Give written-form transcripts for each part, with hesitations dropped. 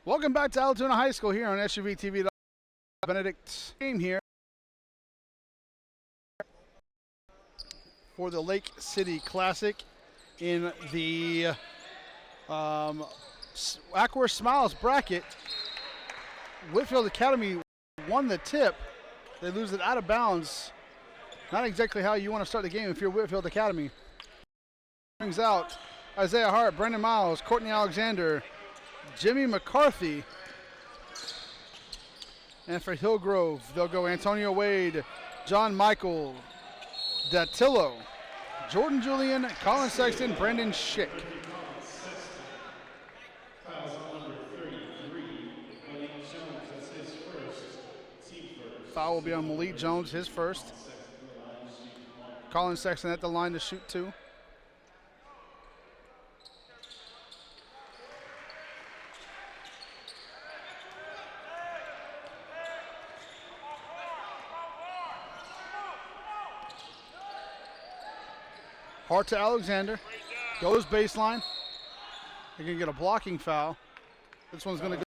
Welcome back to Altoona High School here on SUV TV. Benedict game here for the Lake City Classic in the Aqua Smiles bracket. Whitefield Academy won the tip. They lose it out of bounds. Not exactly how you want to start the game if you're Whitefield Academy. Brings out Isaiah Hart, Brendan Miles, Courtney Alexander, Jimmy McCarthy. And for Hillgrove, they'll go Antonio Wade, John Michael, Datillo, Jordan Julian, Colin Sexton, Brandon Schick. Foul will be on Malik Jones, his first. Colin Sexton at the line to shoot two. Hart to Alexander, goes baseline. They're going to get a blocking foul. This one's going to go.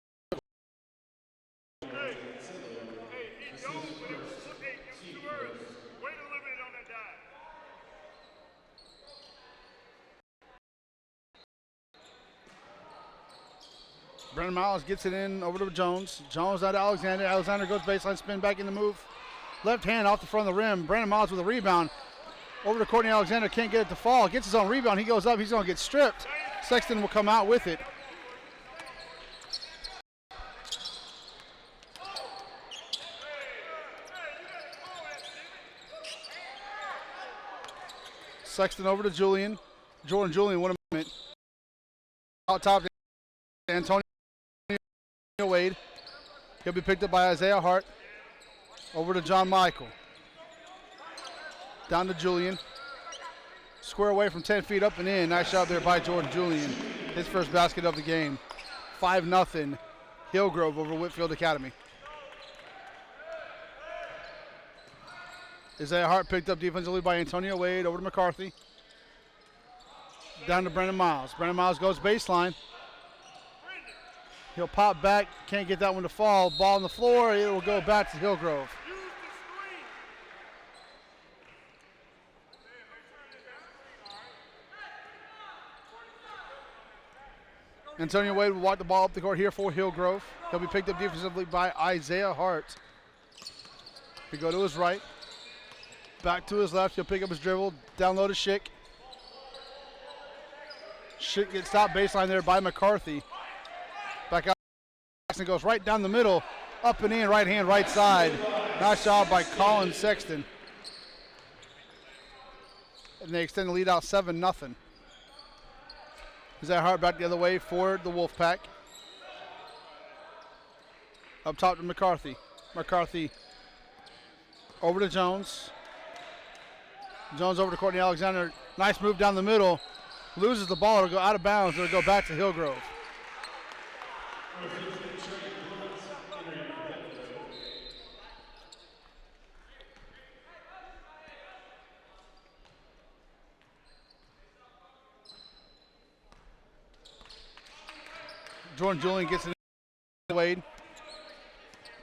Brendan Miles gets it in over to Jones. Jones out to Alexander. Alexander goes baseline, spin back in the move. Left hand off the front of the rim. Brendan Miles with a rebound. Over to Courtney Alexander, can't get it to fall. Gets his own rebound, he goes up, he's gonna get stripped. Sexton will come out with it. Sexton over to Julian. Jordan Julian, what a moment. Out top to Antonio Wade. He'll be picked up by Isaiah Hart. Over to John Michael. Down to Julian. Square away from 10 feet up and in. Nice shot there by Jordan Julian. His first basket of the game. 5-0 Hillgrove over Whitefield Academy. Isaiah Hart picked up defensively by Antonio Wade. Over to McCarthy. Down to Brendan Miles. Brendan Miles goes baseline. He'll pop back. Can't get that one to fall. Ball on the floor. It will go back to Hillgrove. Antonio Wade will walk the ball up the court here for Hillgrove. He'll be picked up defensively by Isaiah Hart. He'll go to his right. Back to his left. He'll pick up his dribble. Down low to Schick. Schick gets stopped baseline there by McCarthy. Back out. Jackson goes right down the middle. Up and in, right hand, right side. Nice job by Colin Sexton. And they extend the lead out 7-0. Isaiah Hart back the other way for the Wolfpack. Up top to McCarthy. McCarthy over to Jones. Jones over to Courtney Alexander. Nice move down the middle. Loses the ball. It'll go out of bounds. It'll go back to Hillgrove. Jordan Julian gets it to Wade.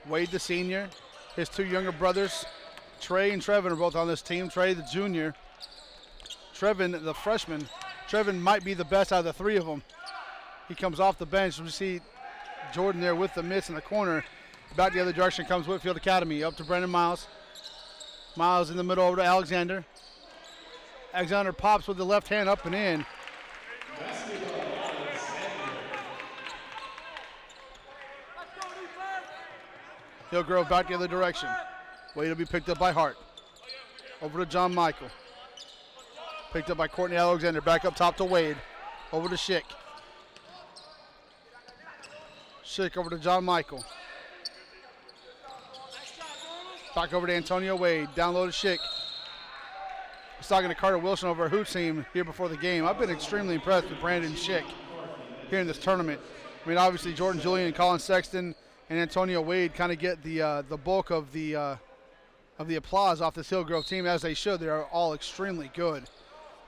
Wade, the senior. His two younger brothers, Trey and Trevin, are both on this team. Trey, the junior. Trevin, the freshman. Trevin might be the best out of the three of them. He comes off the bench. We see Jordan there with the miss in the corner. Back the other direction comes Whitefield Academy. Up to Brendan Miles. Miles in the middle over to Alexander. Alexander pops with the left hand up and in. Hillgrove back the other direction. Wade will be picked up by Hart. Over to John Michael. Picked up by Courtney Alexander. Back up top to Wade. Over to Schick. Schick over to John Michael. Back over to Antonio Wade. Down low to Schick. I was talking to Carter Wilson over at Hoot Team here before the game. I've been extremely impressed with Brandon Schick here in this tournament. I mean, obviously Jordan Julian and Colin Sexton and Antonio Wade kind of get the bulk of the applause off this Hillgrove team, as they should. They are all extremely good.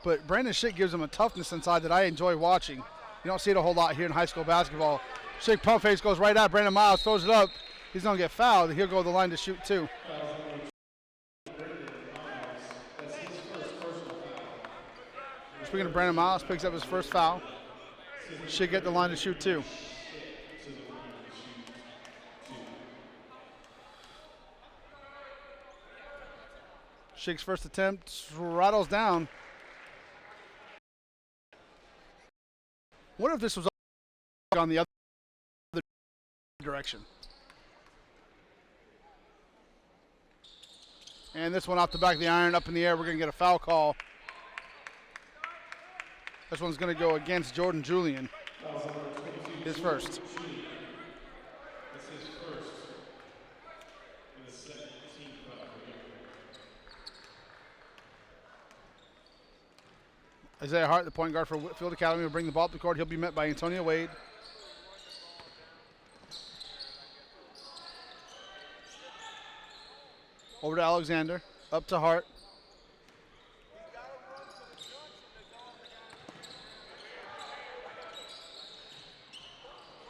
But Brandon Schick gives them a toughness inside that I enjoy watching. You don't see it a whole lot here in high school basketball. Shake pump face goes right out. Brandon Miles throws it up. He's going to get fouled. He'll go to the line to shoot two. Speaking of Brandon Miles, picks up his first foul. Should get the line to shoot two. Shake's first attempt rattles down. What if this was on the other direction? And this one off the back of the iron, up in the air. We're going to get a foul call. This one's going to go against Jordan Julian. His first. Isaiah Hart, the point guard for Whitefield Academy, will bring the ball up the court. He'll be met by Antonio Wade. Over to Alexander, up to Hart.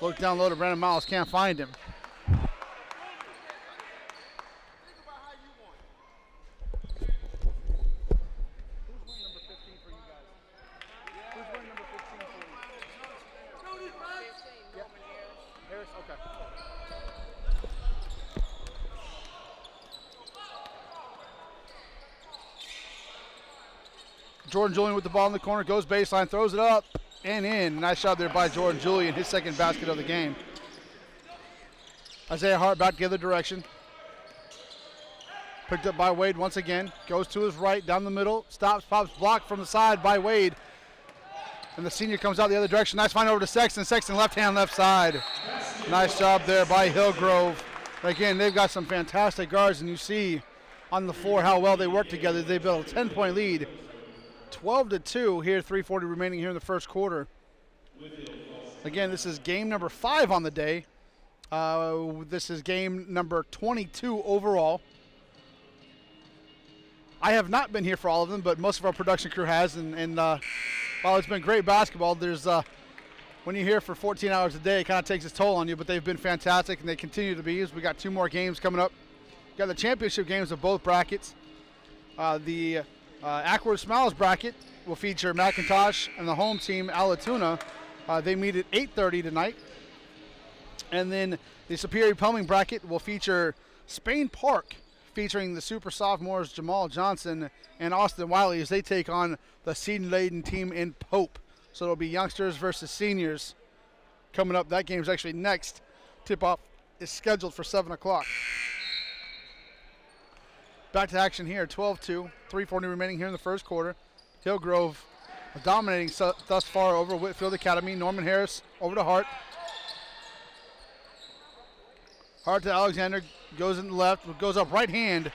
Look down low to Brandon Miles, can't find him. Jordan Julian with the ball in the corner, goes baseline, throws it up and in. Nice job there by Jordan Julian, his second basket of the game. Isaiah Hart back the other direction. Picked up by Wade once again. Goes to his right, down the middle, stops, pops, blocked from the side by Wade. And the senior comes out the other direction. Nice find over to Sexton. Sexton left hand, left side. Nice job there by Hillgrove. Again, they've got some fantastic guards, and you see on the floor how well they work together. They built a 10-point lead. 12-2 here, 3:40 remaining here in the first quarter. Again, this is game number 5 on the day. This is game number 22 overall. I have not been here for all of them, but most of our production crew has. And while it's been great basketball, there's when you're here for 14 hours a day, it kind of takes its toll on you. But they've been fantastic, and they continue to be. We got 2 more games coming up. We got the championship games of both brackets. The Ackworth Smiles bracket will feature McIntosh and the home team, Alatoona. They meet at 8:30 tonight. And then the Superior Plumbing bracket will feature Spain Park, featuring the super sophomores Jamal Johnson and Austin Wiley as they take on the seed-laden team in Pope. So it'll be youngsters versus seniors coming up. That game is actually next. Tip-off is scheduled for 7 o'clock. Back to action here, 12-2, 3:40 remaining here in the first quarter. Hillgrove dominating thus far over Whitefield Academy. Norman Harris over to Hart. Hart to Alexander, goes in the left, goes up right hand.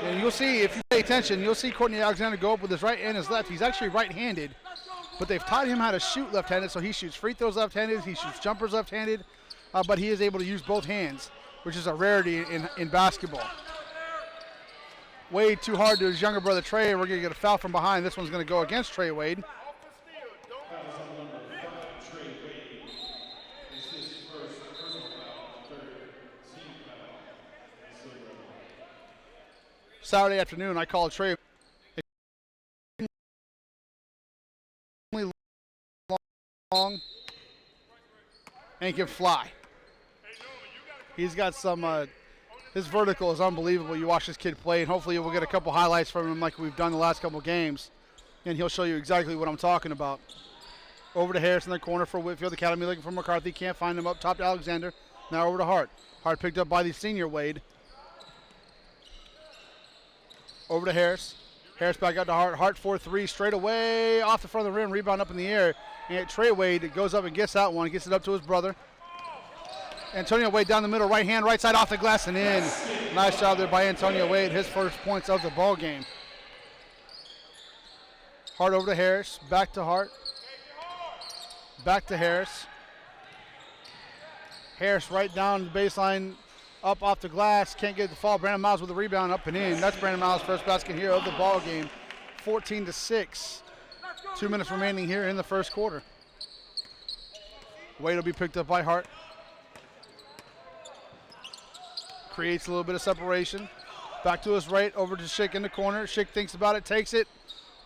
And you'll see, if you pay attention, you'll see Courtney Alexander go up with his right and his left. He's actually right-handed, but they've taught him how to shoot left-handed, so he shoots free throws left-handed, he shoots jumpers left-handed, but he is able to use both hands, which is a rarity in basketball. Wade too hard to his younger brother Trey, and we're going to get a foul from behind. This one's going to go against Trey Wade. Saturday afternoon, I called Trey. Long and he can fly. He's got some. His vertical is unbelievable. You watch this kid play, and hopefully we'll get a couple highlights from him like we've done the last couple games, and he'll show you exactly what I'm talking about. Over to Harris in the corner for Whitefield Academy, looking for McCarthy. Can't find him. Up top to Alexander. Now over to Hart. Hart picked up by the senior Wade. Over to Harris. Harris back out to Hart. Hart 4-3 straight away off the front of the rim. Rebound up in the air. And Trey Wade goes up and gets that one. Gets it up to his brother. Antonio Wade down the middle, right hand, right side off the glass and in. Nice job there by Antonio Wade, his first points of the ball game. Hart over to Harris, back to Hart. Back to Harris. Harris right down the baseline, up off the glass, can't get the fall. Brandon Miles with the rebound, up and in. That's Brandon Miles' first basket here of the ball game. 14-6. 2 minutes remaining here in the first quarter. Wade will be picked up by Hart. Creates a little bit of separation. Back to his right, over to Schick in the corner. Schick thinks about it, takes it.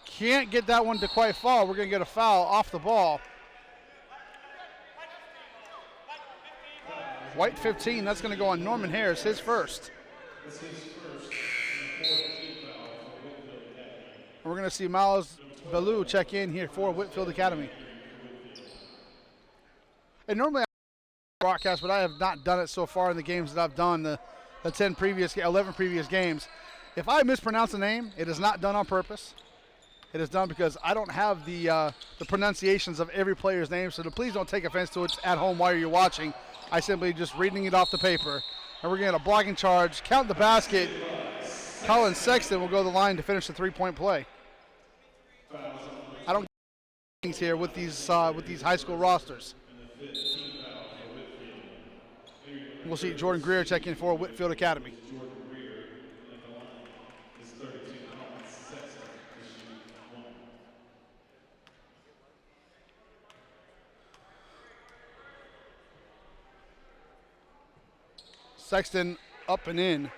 Can't get that one to quite fall. We're going to get a foul off the ball. White 15, that's going to go on Norman Harris, his first. And we're going to see Miles Ballou check in here for Whitefield Academy. And normally I broadcast, but I have not done it so far in the games that I've done, the 11 previous games. If I mispronounce a name, it is not done on purpose. It is done because I don't have the pronunciations of every player's name, so please don't take offense to it at home while you're watching. I simply just reading it off the paper. And we're going to get a blocking charge, count the basket. Colin Sexton will go to the line to finish the three-point play. I don't get things here with these high school rosters. We'll see Jordan Greer check in for Whitefield Academy. Sexton up and in.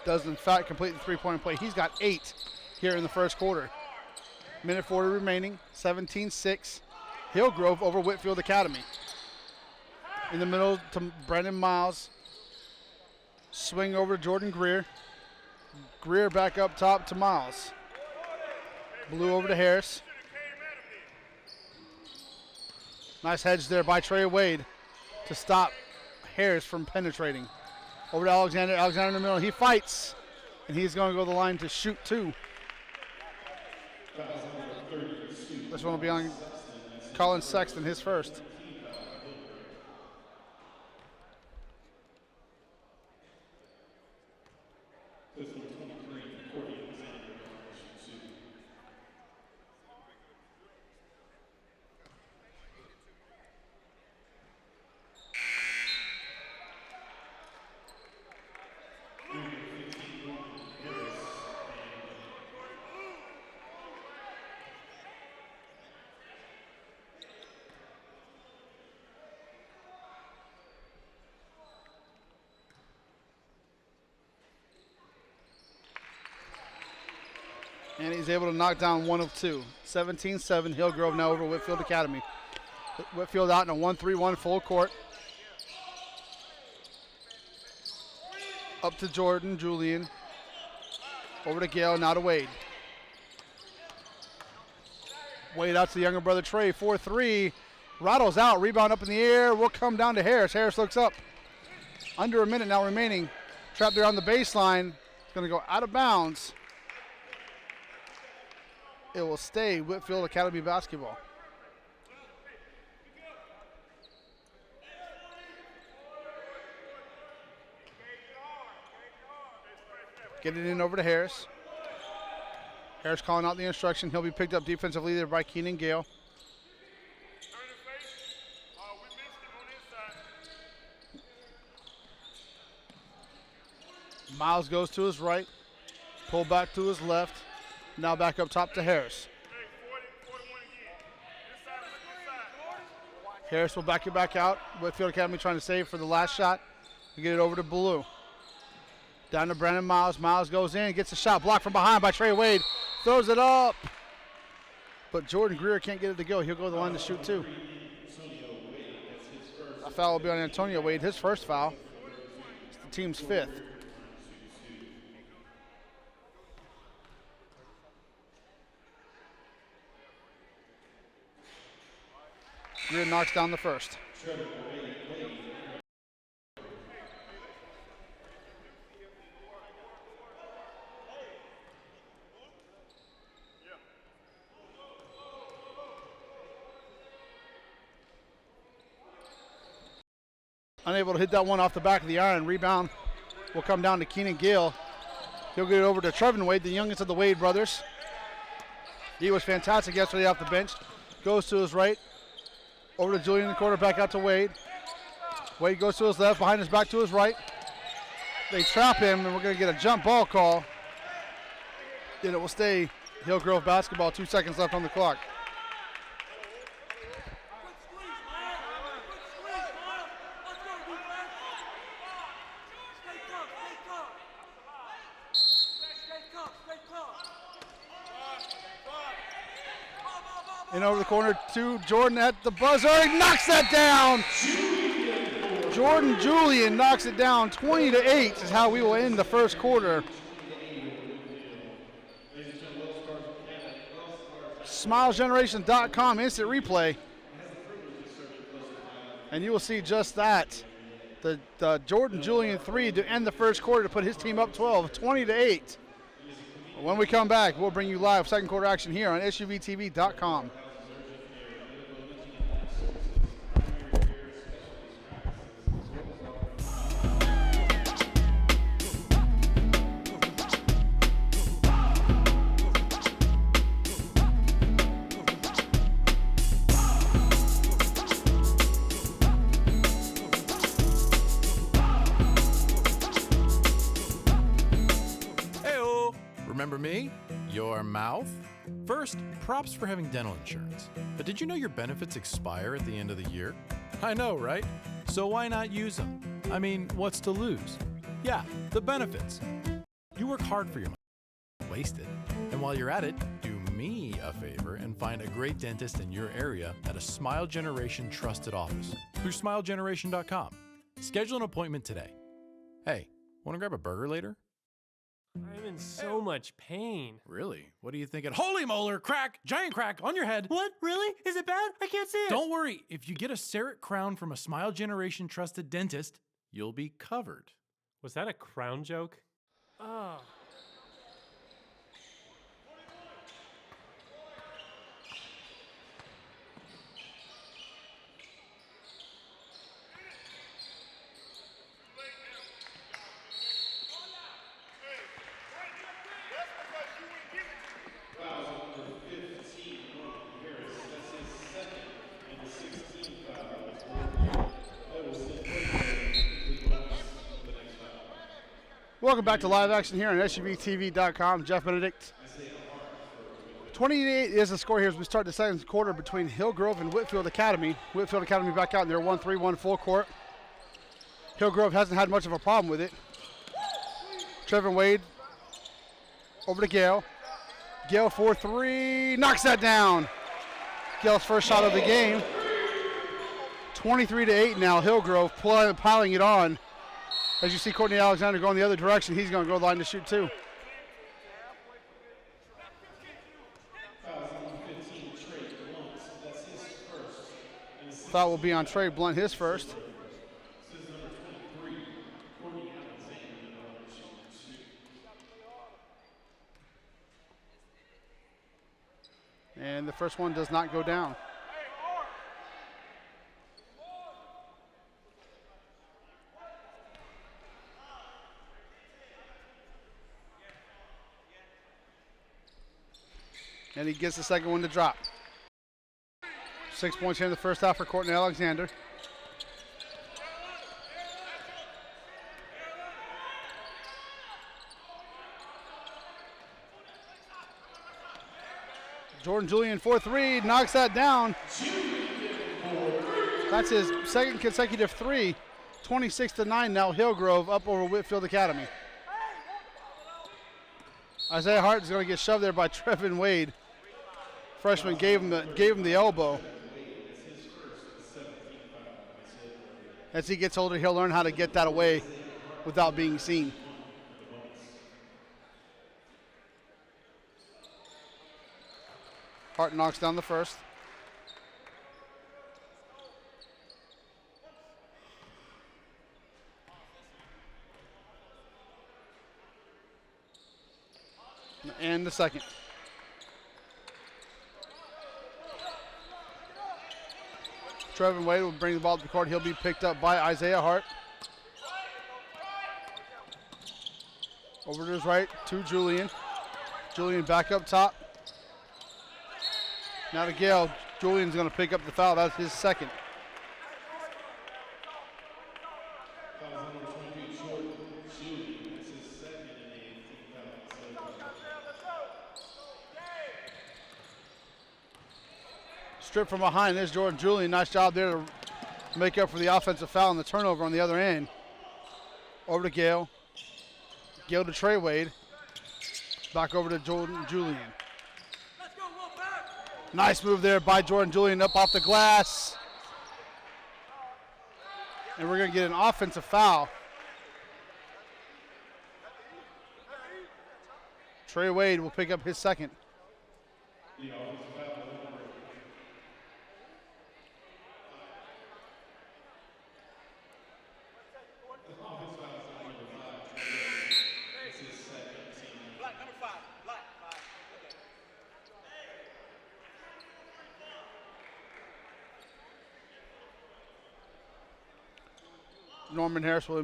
Does in fact complete the three-point play. He's got 8 here in the first quarter. Minute 40 remaining, 17-6. Hillgrove over Whitefield Academy. In the middle to Brendan Miles. Swing over to Jordan Greer. Greer back up top to Miles. Blue over to Harris. Nice hedge there by Trey Wade to stop Harris from penetrating. Over to Alexander. Alexander in the middle. He fights, and he's going to go to the line to shoot 2. This one will be on Colin Sexton, his first. And he's able to knock down 1 of 2. 17-7, Hillgrove now over Whitefield Academy. Whitefield out in a 1-3-1 full court. Up to Jordan, Julian. Over to Gale, now to Wade. Wade out to the younger brother Trey, 4-3. Rattles out, rebound up in the air. Will come down to Harris. Harris looks up. Under a minute now remaining. Trapped there on the baseline. It's going to go out of bounds. It will stay Whitefield Academy basketball. Get it in over to Harris. Harris calling out the instruction. He'll be picked up defensively there by Keenan Gale. Miles goes to his right. Pull back to his left. Now back up top to Harris. Harris will back it back out. Whitefield Academy trying to save for the last shot. We get it over to Blue. Down to Brandon Miles. Miles goes in, gets a shot blocked from behind by Trey Wade. Throws it up. But Jordan Greer can't get it to go. He'll go to the line to shoot 2. A foul will be on Antonio Wade, his first foul. It's the team's 5th. Greer knocks down the first. Unable to hit that one off the back of the iron. Rebound will come down to Keenan Gale. He'll get it over to Trevin Wade, the youngest of the Wade brothers. He was fantastic yesterday off the bench. Goes to his right. Over to Julian in the corner, back out to Wade. Wade goes to his left, behind his back to his right. They trap him, and we're going to get a jump ball call. Then it will stay Hillgrove basketball. 2 seconds left on the clock. And over the corner to Jordan at the buzzer. He knocks that down. Jordan Julian knocks it down. 20-8 is how we will end the first quarter. SmileGeneration.com instant replay. And you will see just that. The Jordan Julian 3 to end the first quarter to put his team up 12, 20-8. When we come back, we'll bring you live second quarter action here on SUVTV.com. Remember me? Your mouth? First, props for having dental insurance. But did you know your benefits expire at the end of the year? I know, right? So why not use them? I mean, what's to lose? Yeah, the benefits. You work hard for your money. Waste it. And while you're at it, do me a favor and find a great dentist in your area at a Smile Generation trusted office through SmileGeneration.com. Schedule an appointment today. Hey, want to grab a burger later? I'm in so much pain. Really? What are you thinking? Holy molar, crack, giant crack on your head. What? Really? Is it bad? I can't see it. Don't worry. If you get a CEREC crown from a Smile Generation trusted dentist, you'll be covered. Was that a crown joke? Oh. Welcome back to live action here on SUVTV.com. Jeff Benedict. 28 is the score here as we start the second quarter between Hillgrove and Whitefield Academy. Whitefield Academy back out in their 1-3-1 full court. Hillgrove hasn't had much of a problem with it. Trevor Wade over to Gale. Gale 4-3, knocks that down. Gale's first shot of the game. 23-8 now. Hillgrove piling it on. As you see Courtney Alexander going the other direction, he's going to go line to shoot too. Foul will be on Trey Blunt, his first. And the first one does not go down. And he gets the second one to drop. 6 points here in the first half for Courtney Alexander. Jordan Julian 4-3, knocks that down. That's his second consecutive three. 26-9 now. Hillgrove up over Whitefield Academy. Isaiah Hart is going to get shoved there by Trevin Wade. Freshman gave him the elbow. As he gets older, he'll learn how to get that away without being seen. Hart knocks down the first. And the second. Trevin Wade will bring the ball to the court. He'll be picked up by Isaiah Hart. Over to his right to Julian. Julian back up top. Now to Gale. Julian's going to pick up the foul. That's his second. Strip from behind. There's Jordan Julian. Nice job there to make up for the offensive foul and the turnover on the other end. Over to Gale. Gale to Trey Wade. Back over to Jordan Julian. Nice move there by Jordan Julian up off the glass. And we're going to get an offensive foul. Trey Wade will pick up his second. Norman Harris will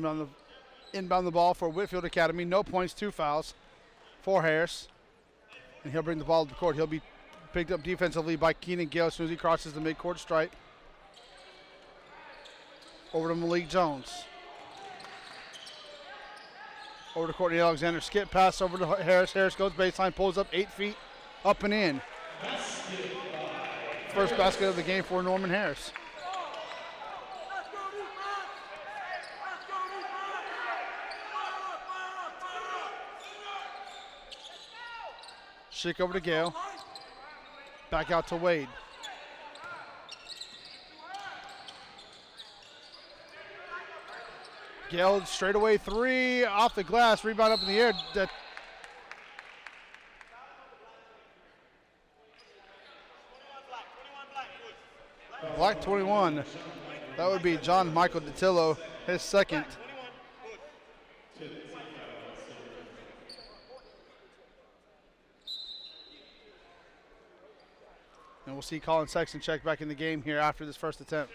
inbound the ball for Whitefield Academy. No points, 2 fouls for Harris. And he'll bring the ball to the court. He'll be picked up defensively by Keenan Gale as soon as he crosses the midcourt stripe. Over to Malik Jones. Over to Courtney Alexander. Skip pass over to Harris. Harris goes baseline, pulls up 8 feet, up and in. First basket of the game for Norman Harris. Schick over to Gale. Back out to Wade. Gale straightaway 3 off the glass. Rebound up in the air. Black 21. That would be John Michael DeTillo, his second. And we'll see Colin Sexton check back in the game here after this first attempt.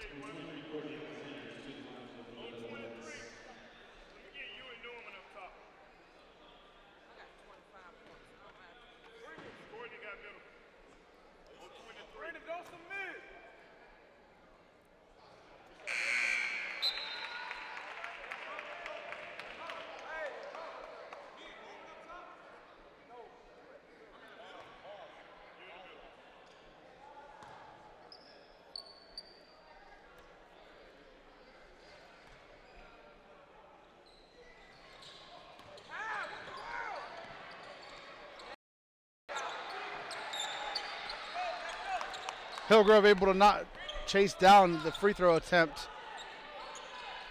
Hillgrove able to not chase down the free throw attempt.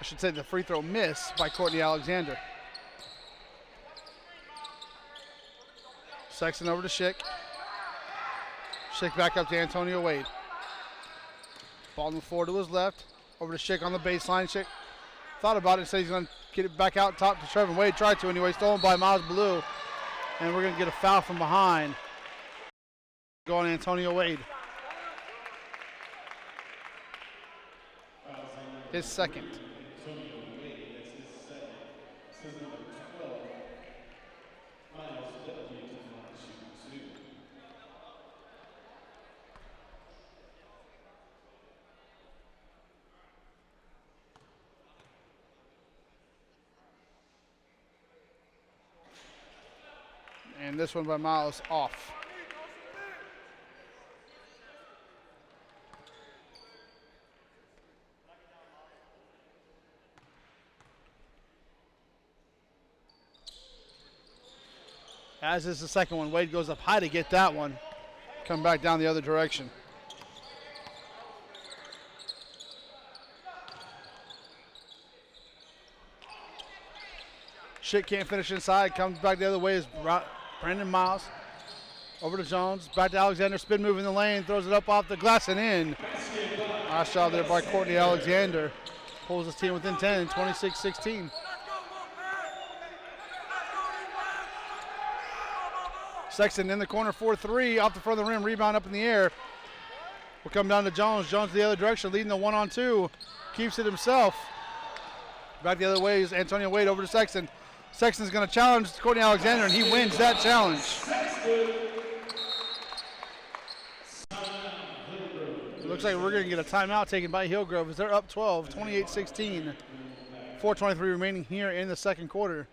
I should say the free throw miss by Courtney Alexander. Sexton over to Schick. Schick back up to Antonio Wade. Ball on the floor to his left. Over to Schick on the baseline. Schick thought about it, said he's going to get it back out top to Trevin Wade. Tried to anyway. Stolen by Miles Blue. And we're going to get a foul from behind. Going Antonio Wade. His second. And this one by Miles off. As is the second one. Wade goes up high to get that one. Come back down the other direction. Schick can't finish inside. Comes back the other way is Brandon Miles. Over to Jones. Back to Alexander. Spin move in the lane. Throws it up off the glass and in. Nice job there by Courtney Alexander. Pulls his team within 10, 26-16. Sexton in the corner, 4-3, off the front of the rim, rebound up in the air. Will come down to Jones. Jones the other direction, leading the 1-on-2. Keeps it himself. Back the other way is Antonio Wade over to Sexton. Sexton's going to challenge Courtney Alexander, and he wins that challenge. It looks like we're going to get a timeout taken by Hillgrove as they're up 12, 28-16. 4:23 remaining here in the second quarter.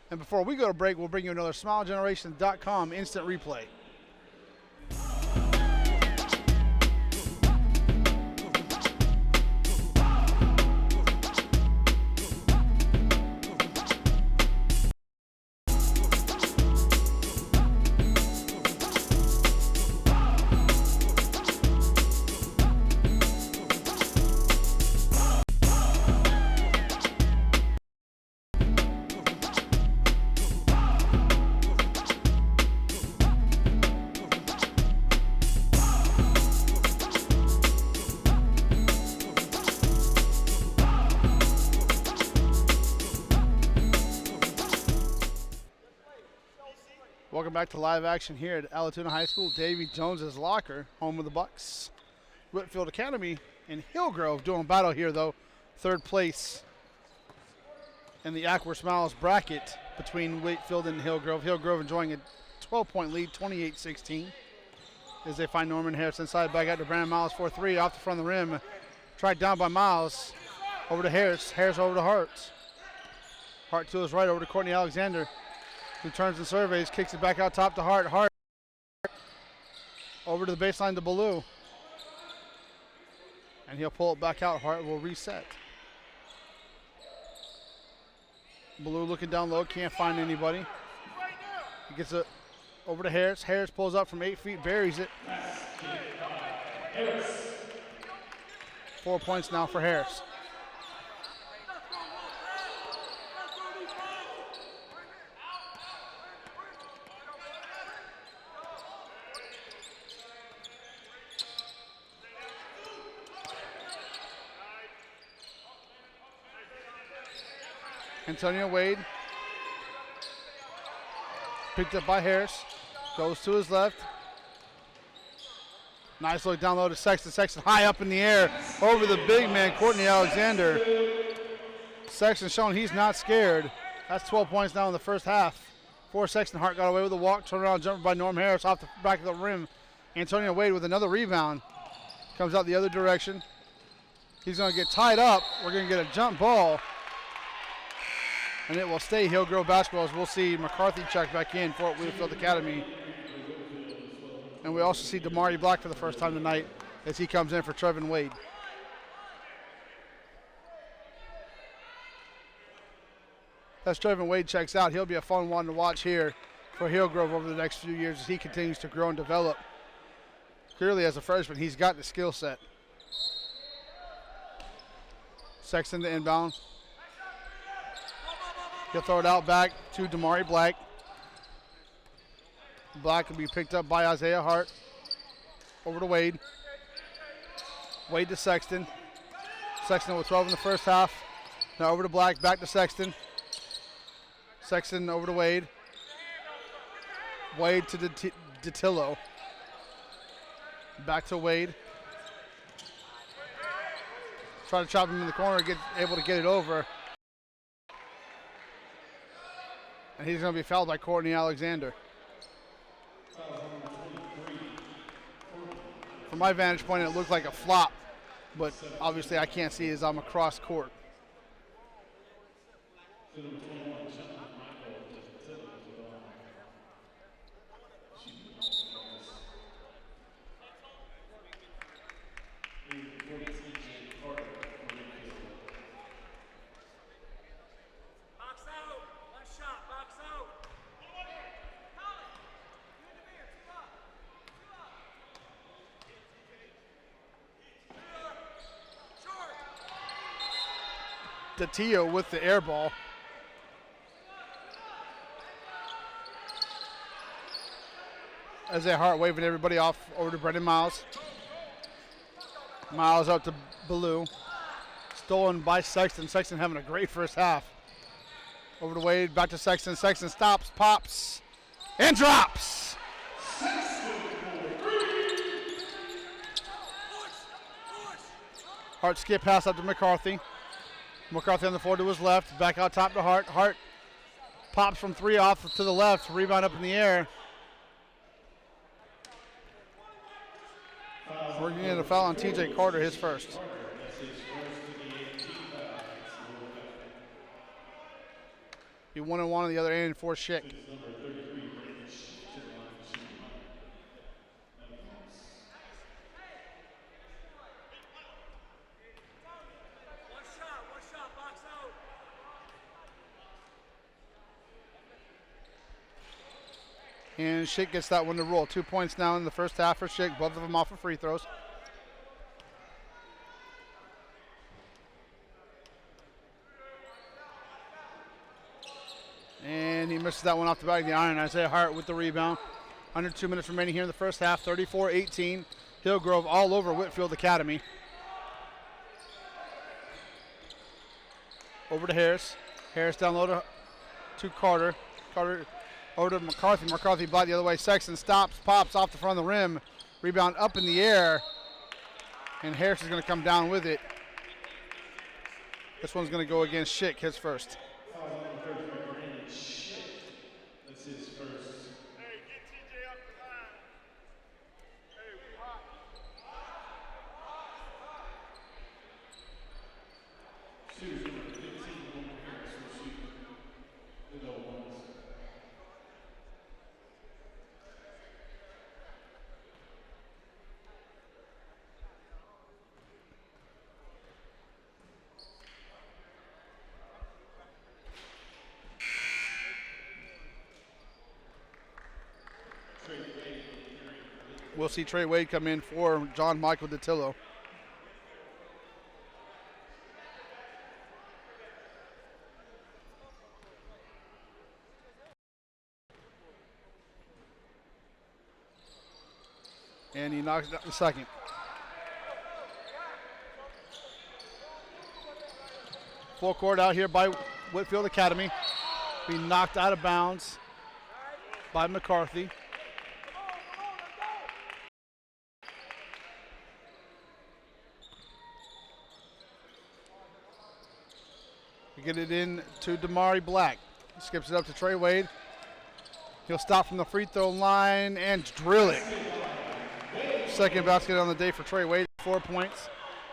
And before we go to break, we'll bring you another SmileGeneration.com instant replay. Welcome back to live action here at Alatoona High School. Davy Jones's Locker, home of the Bucks. Whitefield Academy and Hillgrove doing battle here, though. Third place in the Aqua Smiles bracket between Whitefield and Hillgrove. Hillgrove enjoying a 12-point lead, 28-16. As they find Norman Harris inside, back out to Brandon Miles for 3 off the front of the rim. Tracked down by Miles. Over to Harris. Harris over to Hart. Hart to his right, over to Courtney Alexander, who turns and surveys, kicks it back out top to Hart. Hart over to the baseline to Ballou. And he'll pull it back out. Hart will reset. Ballou looking down low, can't find anybody. He gets it over to Harris. Harris pulls up from 8 feet, buries it. 4 points now for Harris. Antonio Wade, picked up by Harris, goes to his left. Nice look down low to Sexton. Sexton high up in the air over the big man, Courtney Alexander. Sexton showing he's not scared. That's 12 points now in the first half for Sexton. Hart got away with a walk, turnaround jumper by Norm Harris off the back of the rim. Antonio Wade with another rebound. Comes out the other direction. He's going to get tied up. We're going to get a jump ball. And it will stay Hillgrove basketball as we'll see McCarthy check back in for Whitefield Academy. And we also see Damari Black for the first time tonight as he comes in for Trevin Wade. As Trevin Wade checks out, he'll be a fun one to watch here for Hillgrove over the next few years as he continues to grow and develop. Clearly as a freshman, he's got the skill set. Sexton to inbound. He'll throw it out back to Damari Black. Black will be picked up by Isaiah Hart. Over to Wade. Wade to Sexton. Sexton with 12 in the first half. Now over to Black, back to Sexton. Sexton over to Wade. Wade to Detillo. Back to Wade. Try to chop him in the corner, able to get it over. And he's going to be fouled by Courtney Alexander. From my vantage point, it looked like a flop, but obviously I can't see as I'm across court. Datillo with the air ball. Isaiah Hart waving everybody off over to Brendan Miles. Miles out to Ballou. Stolen by Sexton. Sexton having a great first half. Over to Wade, back to Sexton. Sexton stops, pops, and drops. Hart skip pass up to McCarthy. McCarthy on the floor to his left, back out top to Hart. Hart pops from 3 off to the left, rebound up in the air. We're going to get a foul on TJ Carter, his first. Be 1-1 on the other end for Schick. And Schick gets that one to roll. 2 points now in the first half for Schick, both of them off of free throws. And he misses that one off the back of the iron. Isaiah Hart with the rebound. Under 2 minutes remaining here in the first half. 34-18. Hillgrove all over Whitefield Academy. Over to Harris. Harris down low to Carter. Carter Over to McCarthy. McCarthy blocked the other way. Sexton stops, pops off the front of the rim. Rebound up in the air. And Harris is going to come down with it. This one's going to go against Schick, his first. That's his first. Shooters number 15, Harris will shoot the no ones. We'll see Trey Wade come in for John Michael DeTillo. And he knocks it out in the second. Full court out here by Whitefield Academy. Being knocked out of bounds by McCarthy. We get it in to Damari Black. He skips it up to Trey Wade. He'll stop from the free throw line and drill it. Second basket on the day for Trey Wade, 4 points.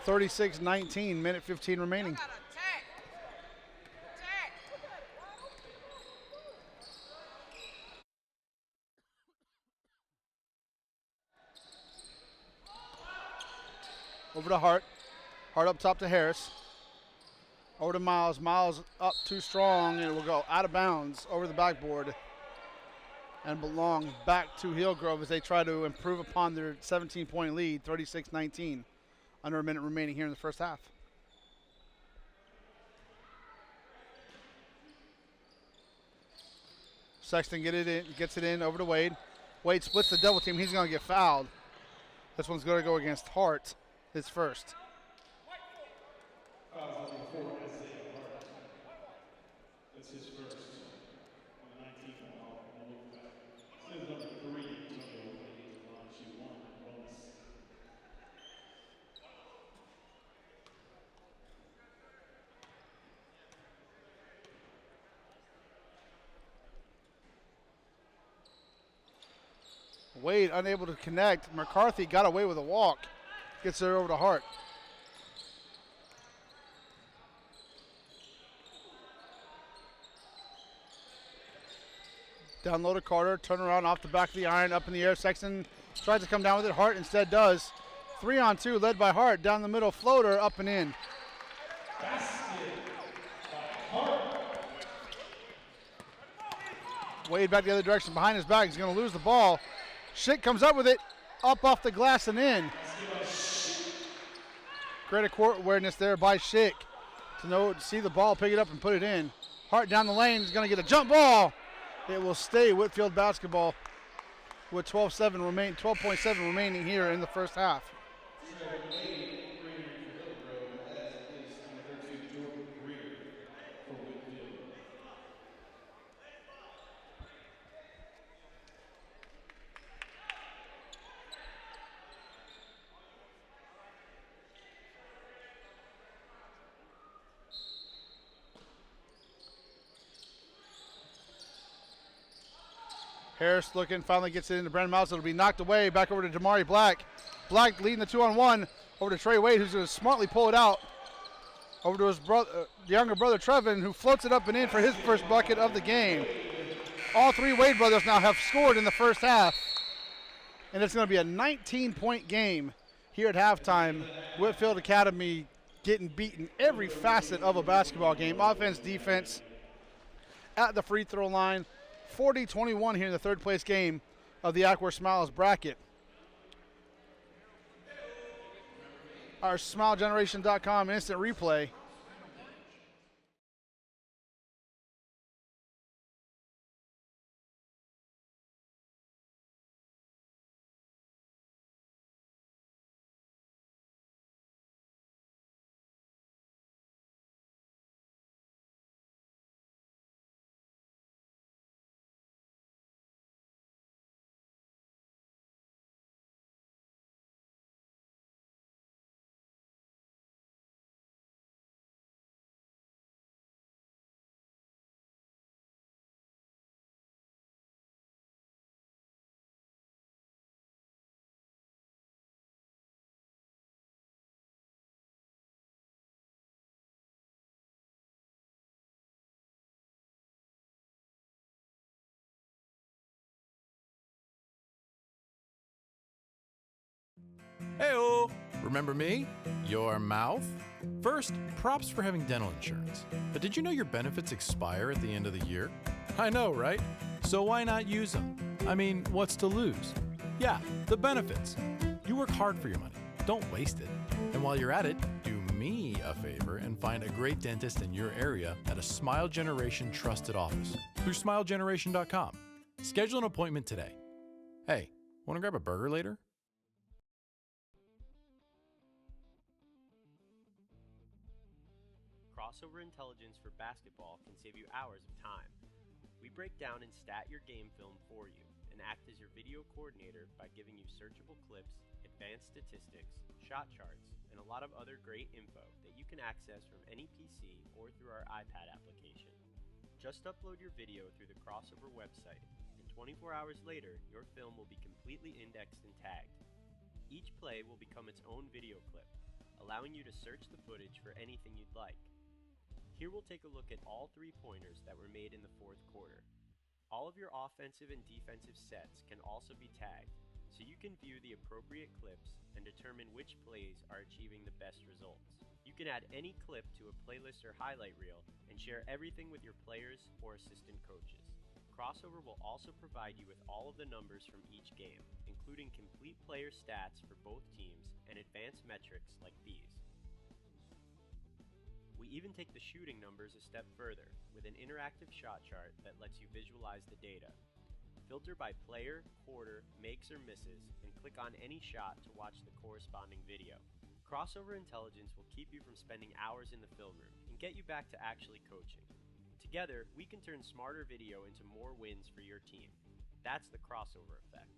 36-19, minute 15 remaining. Over to Hart. Hart up top to Harris. Over to Miles. Miles up too strong, and it will go out of bounds over the backboard and belong back to Hillgrove as they try to improve upon their 17-point lead, 36-19. Under a minute remaining here in the first half. Sexton gets it in over to Wade. Wade splits the double team. He's going to get fouled. This one's going to go against Hart, his first. That's his first. On the 19th foul, no look back. Says number 3, Antonio Wade, line shoot 1, bonus. Wade unable to connect. McCarthy got away with a walk. Gets there over to Hart. Down low to Carter, turn around off the back of the iron, up in the air. Sexton tries to come down with it. Hart instead does. 3-on-2 led by Hart. Down the middle, floater, up and in. Wade back the other direction, behind his back. He's going to lose the ball. Schick comes up with it, up off the glass and in. Great court awareness there by Schick to see the ball, pick it up and put it in. Hart down the lane is going to get a jump ball. It will stay Whitefield basketball with 12.7 remaining here in the first half. Harris looking, finally gets it into Brandon Miles. It'll be knocked away, back over to Damari Black. Black leading the 2-on-1, over to Trey Wade, who's going to smartly pull it out. Over to his younger brother, Trevin, who floats it up and in for his first bucket of the game. All three Wade brothers now have scored in the first half. And it's going to be a 19-point game here at halftime. Whitefield Academy getting beaten every facet of a basketball game. Offense, defense, at the free throw line. 40-21 here in the third place game of the Ackworth Smiles bracket. Our SmileGeneration.com instant replay Heyo! Remember me? Your mouth? First, props for having dental insurance. But did you know your benefits expire at the end of the year? I know, right? So why not use them? I mean, what's to lose? Yeah, the benefits. You work hard for your money. Don't waste it. And while you're at it, do me a favor and find a great dentist in your area at a Smile Generation trusted office through smilegeneration.com. Schedule an appointment today. Hey, want to grab a burger later? Crossover intelligence for basketball can save you hours of time. We break down and stat your game film for you and act as your video coordinator by giving you searchable clips, advanced statistics, shot charts, and a lot of other great info that you can access from any PC or through our iPad application. Just upload your video through the Crossover website, and 24 hours later, your film will be completely indexed and tagged. Each play will become its own video clip, allowing you to search the footage for anything you'd like. Here we'll take a look at all 3-pointers that were made in the fourth quarter. All of your offensive and defensive sets can also be tagged, so you can view the appropriate clips and determine which plays are achieving the best results. You can add any clip to a playlist or highlight reel and share everything with your players or assistant coaches. Crossover will also provide you with all of the numbers from each game, including complete player stats for both teams and advanced metrics like these. We even take the shooting numbers a step further with an interactive shot chart that lets you visualize the data. Filter by player, quarter, makes or misses, and click on any shot to watch the corresponding video. Crossover intelligence will keep you from spending hours in the film room and get you back to actually coaching. Together, we can turn smarter video into more wins for your team. That's the crossover effect.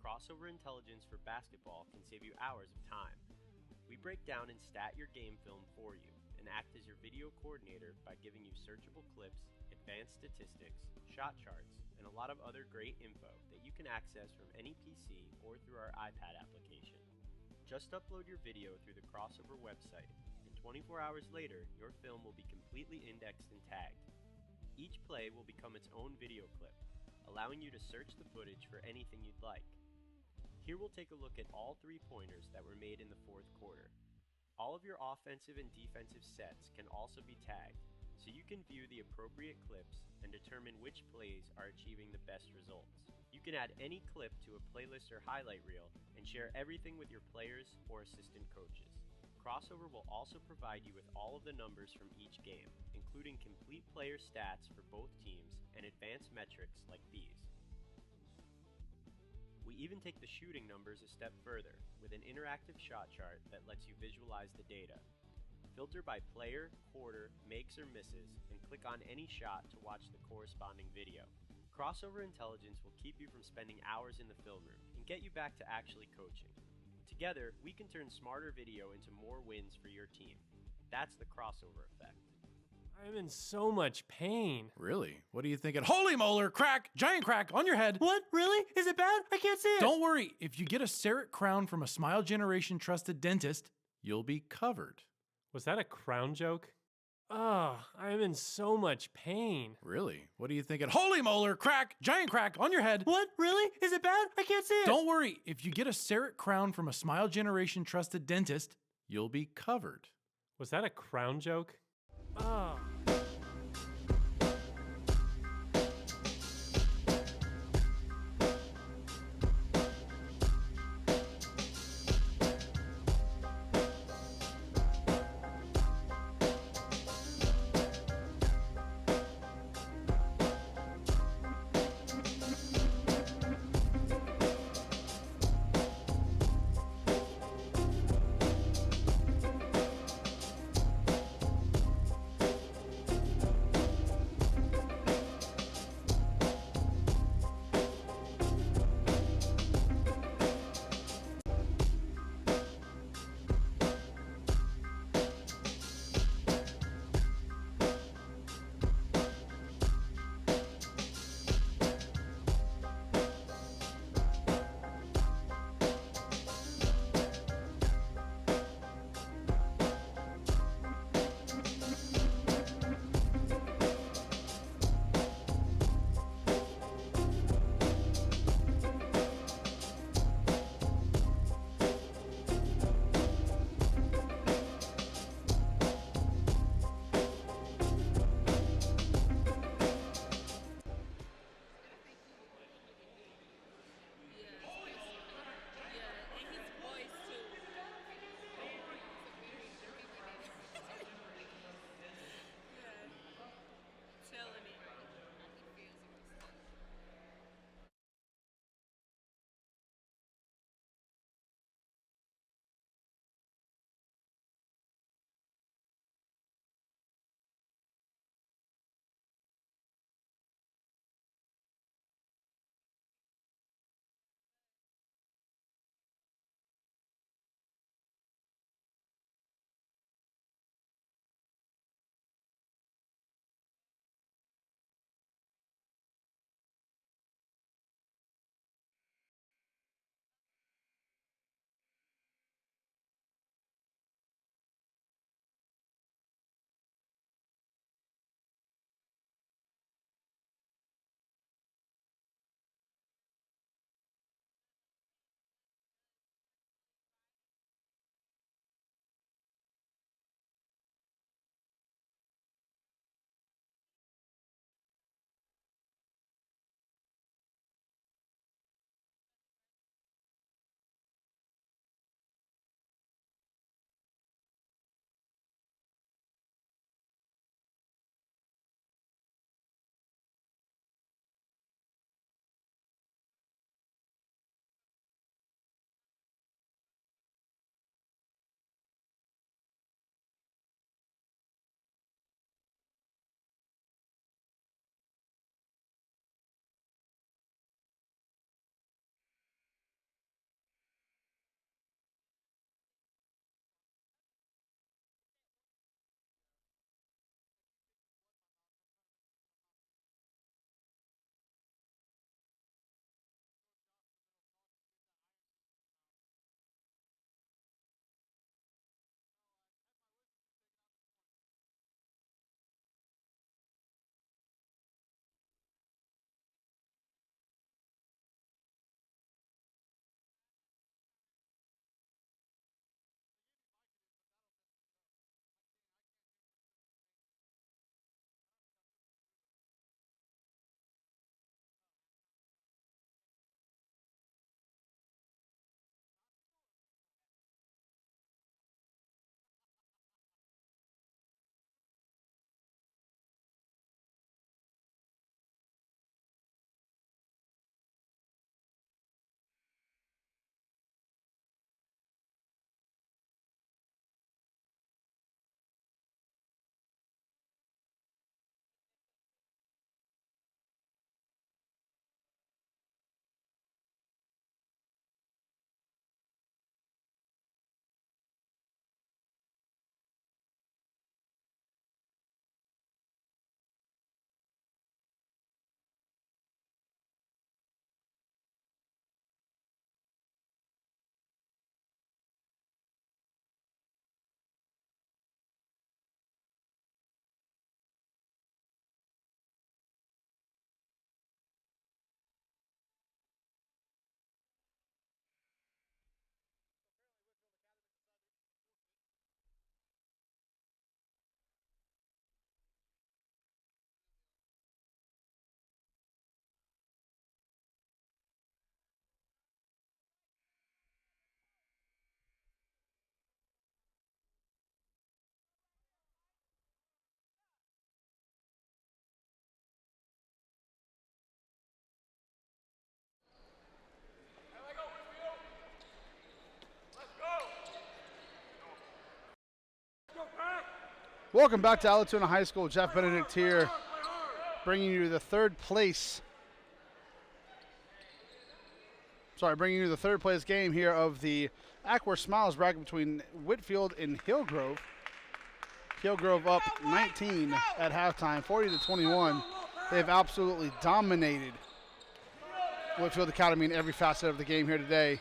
Crossover intelligence for basketball can save you hours of time. We break down and stat your game film for you and act as your video coordinator by giving you searchable clips, advanced statistics, shot charts, and a lot of other great info that you can access from any PC or through our iPad application. Just upload your video through the Crossover website, and 24 hours later, your film will be completely indexed and tagged. Each play will become its own video clip, allowing you to search the footage for anything you'd like. Here we'll take a look at all 3-pointers that were made in the fourth quarter. All of your offensive and defensive sets can also be tagged, so you can view the appropriate clips and determine which plays are achieving the best results. You can add any clip to a playlist or highlight reel and share everything with your players or assistant coaches. Crossover will also provide you with all of the numbers from each game, including complete player stats for both teams and advanced metrics like these. We even take the shooting numbers a step further with an interactive shot chart that lets you visualize the data. Filter by player, quarter, makes or misses, and click on any shot to watch the corresponding video. Crossover intelligence will keep you from spending hours in the film room and get you back to actually coaching. Together, we can turn smarter video into more wins for your team. That's the crossover effect. I'm in so much pain. Really? What are you thinking? Holy molar, crack, giant crack on your head. What? Really? Is it bad? I can't see it. Don't worry. If you get a Cerat crown from a Smile Generation trusted dentist, you'll be covered. Was that a crown joke? Oh, I'm in so much pain. Really? What are you thinking? Holy molar, crack, giant crack on your head. What? Really? Is it bad? I can't see it. Don't worry. If you get a Cerat crown from a Smile Generation trusted dentist, you'll be covered. Was that a crown joke? Oh. Welcome back to Alatoona High School. Jeff Benedict here, bringing you the third place game here of the Aqua Smiles bracket between Whitefield and Hillgrove. Hillgrove up 19 at halftime, 40-21. They've absolutely dominated Whitefield Academy in every facet of the game here today,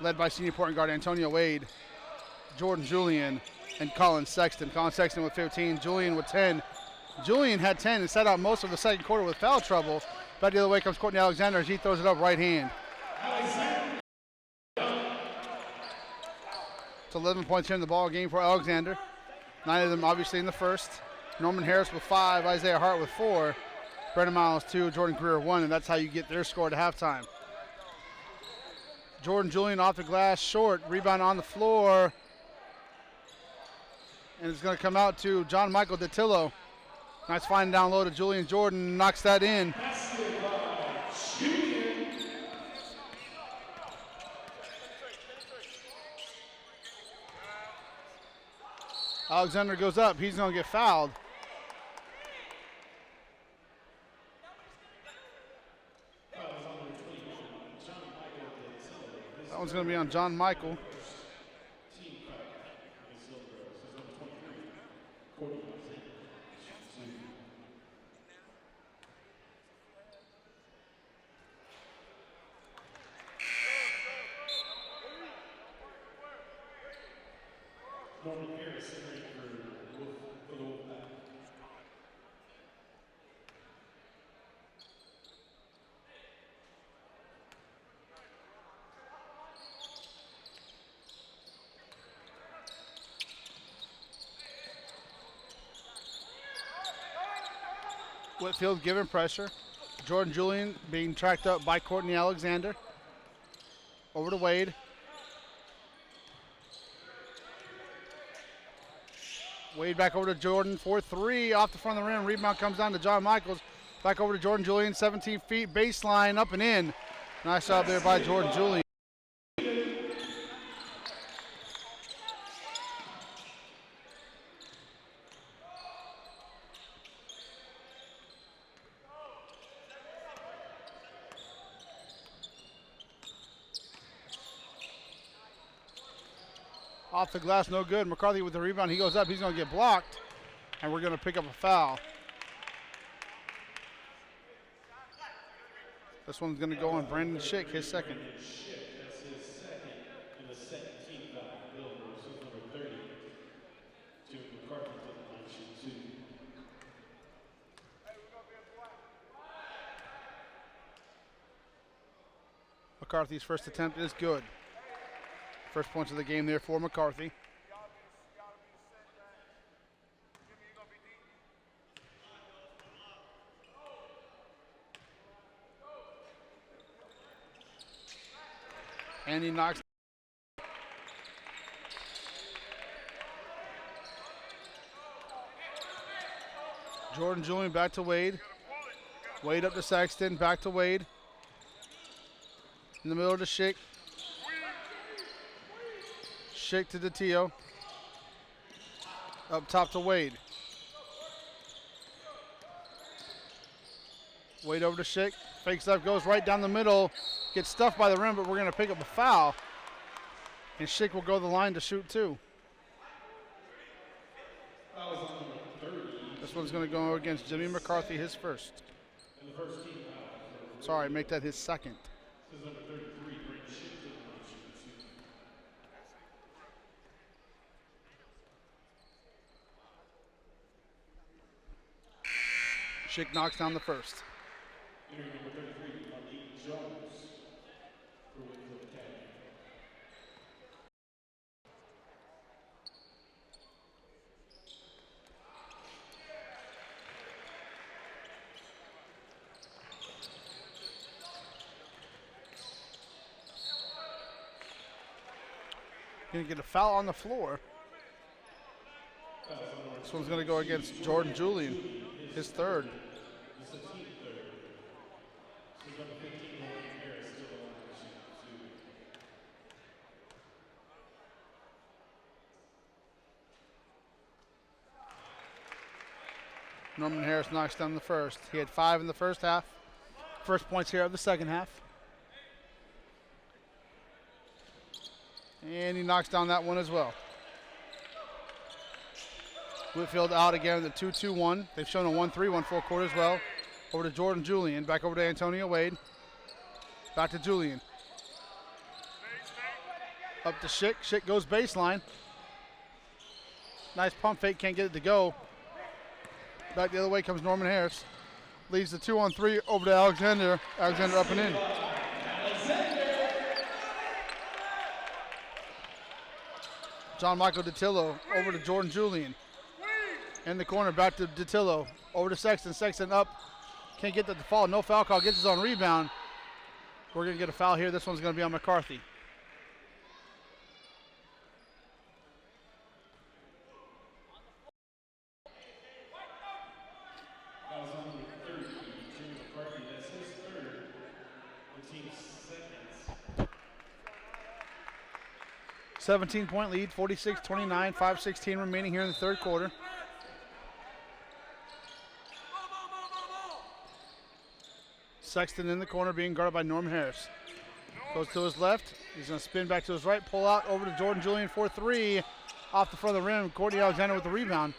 led by senior point guard Antonio Wade, Jordan Julian, and Colin Sexton. Colin Sexton with 15, Julian with 10. Julian had 10 and set out most of the second quarter with foul trouble. Back the other way comes Courtney Alexander as he throws it up right hand. It's 11 points here in the ball game for Alexander. 9 of them obviously in the first. Norman Harris with 5, Isaiah Hart with 4, Brendan Miles 2, Jordan Greer 1, and that's how you get their score at halftime. Jordan Julian off the glass, short, rebound on the floor. And it's going to come out to John Michael DeTillo. Nice find down low to Julian Jordan, knocks that in. Alexander goes up, he's going to get fouled. That one's going to be on John Michael. Norman Harris for the Wolfpack. Whitefield giving pressure. Jordan Julian being tracked up by Courtney Alexander. Over to Wade. Wade back over to Jordan for 3 off the front of the rim. Rebound comes down to John Michaels. Back over to Jordan Julian, 17 feet, baseline, up and in. Nice job there by Jordan Julian. Off the glass, no good. McCarthy with the rebound. He goes up. He's going to get blocked, and we're going to pick up a foul. This one's going to go on Brandon Schick, his second. That's his second and the second team foul. Bill Brooks, number 30. To McCarthy to the line, shoot 2. McCarthy's first attempt is good. First points of the game there for McCarthy. And he knocks. Jordan Julian back to Wade. Wade up to Sexton, back to Wade. In the middle to Schick. Schick to DeTillo. Up top to Wade. Wade over to Schick. Fakes up, goes right down the middle. Gets stuffed by the rim, but we're going to pick up a foul. And Schick will go to the line to shoot 2. This one's going to go against Jimmy McCarthy, his first. Sorry, make that his second. Schick knocks down the first. Going to get a foul on the floor. This one's going to go against Jordan Julian, his third. Norman Harris knocks down the first. He had 5 in the first half. First points here of the second half. And he knocks down that one as well. Whitefield out again at the 2-2-1. They've shown a 1-3-1 full court as well. Over to Jordan Julian. Back over to Antonio Wade. Back to Julian. Up to Schick. Schick goes baseline. Nice pump fake. Can't get it to go. Back the other way comes Norman Harris. Leaves the 2-on-3 over to Alexander. Alexander up and in. John Michael Datillo over to Jordan Julian. In the corner, back to Datillo. Over to Sexton. Sexton up. Can't get that to fall. No foul call. Gets his own rebound. We're going to get a foul here. This one's going to be on McCarthy. Fouls on number 30, Jimmy McCarthy. That's his third. The team's second. 17-point lead, 46-29, 5:16 remaining here in the third quarter. Sexton in the corner being guarded by Norman Harris. Goes to his left. He's going to spin back to his right, pull out over to Jordan Julian for 3. Off the front of the rim, Courtney Alexander with the rebound.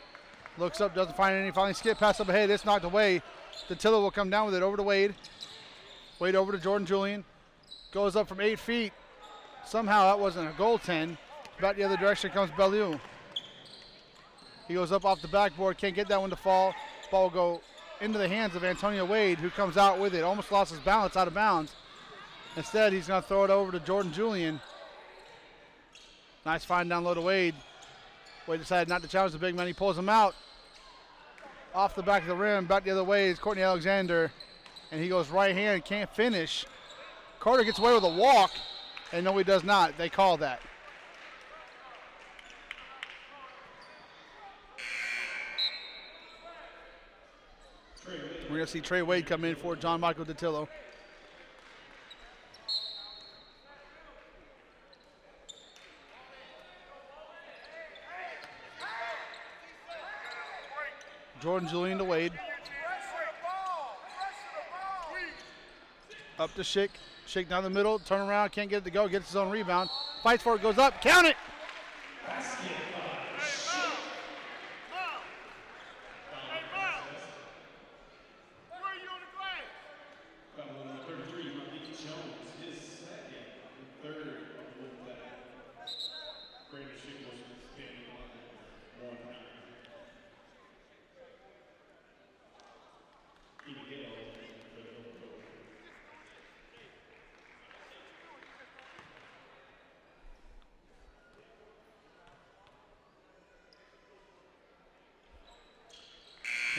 Looks up, doesn't find any. Finally skip pass up ahead. It's knocked away. Datillo will come down with it over to Wade. Wade over to Jordan Julian. Goes up from 8 feet. Somehow that wasn't a goaltend. Back the other direction comes Bellew. He goes up off the backboard. Can't get that one to fall. Ball will go into the hands of Antonio Wade, who comes out with it. Almost lost his balance out of bounds. Instead, he's going to throw it over to Jordan Julian. Nice find down low to Wade. Wade decided not to challenge the big man. He pulls him out. Off the back of the rim, back the other way is Courtney Alexander. And he goes right hand, can't finish. Carter gets away with a walk. And no, he does not. They call that. We're going to see Trey Wade come in for John Michael Datillo. Jordan Julian to Wade. Up to Schick. Schick down the middle, turn around, can't get it to go, gets his own rebound. Fights for it, goes up, count it!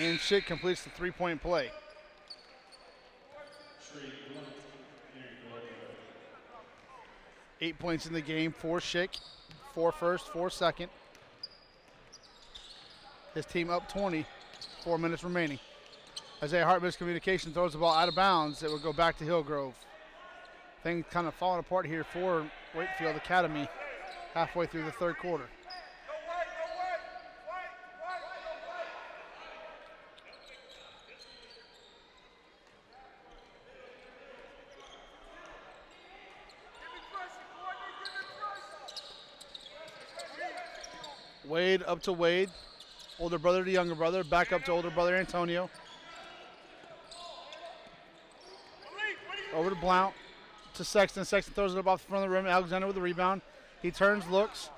And Schick completes the three-point play. 8 points in the game for Schick. 4 first, 4 second. His team up 20, 4 minutes remaining. Isaiah Hart miscommunication, throws the ball out of bounds. It will go back to Hillgrove. Things kind of falling apart here for Whitefield Academy halfway through the third quarter. Wade up to Wade. Older brother to younger brother. Back up to older brother Antonio. Over to Blount. To Sexton. Sexton throws it up off the front of the rim. Alexander with the rebound. He turns, looks.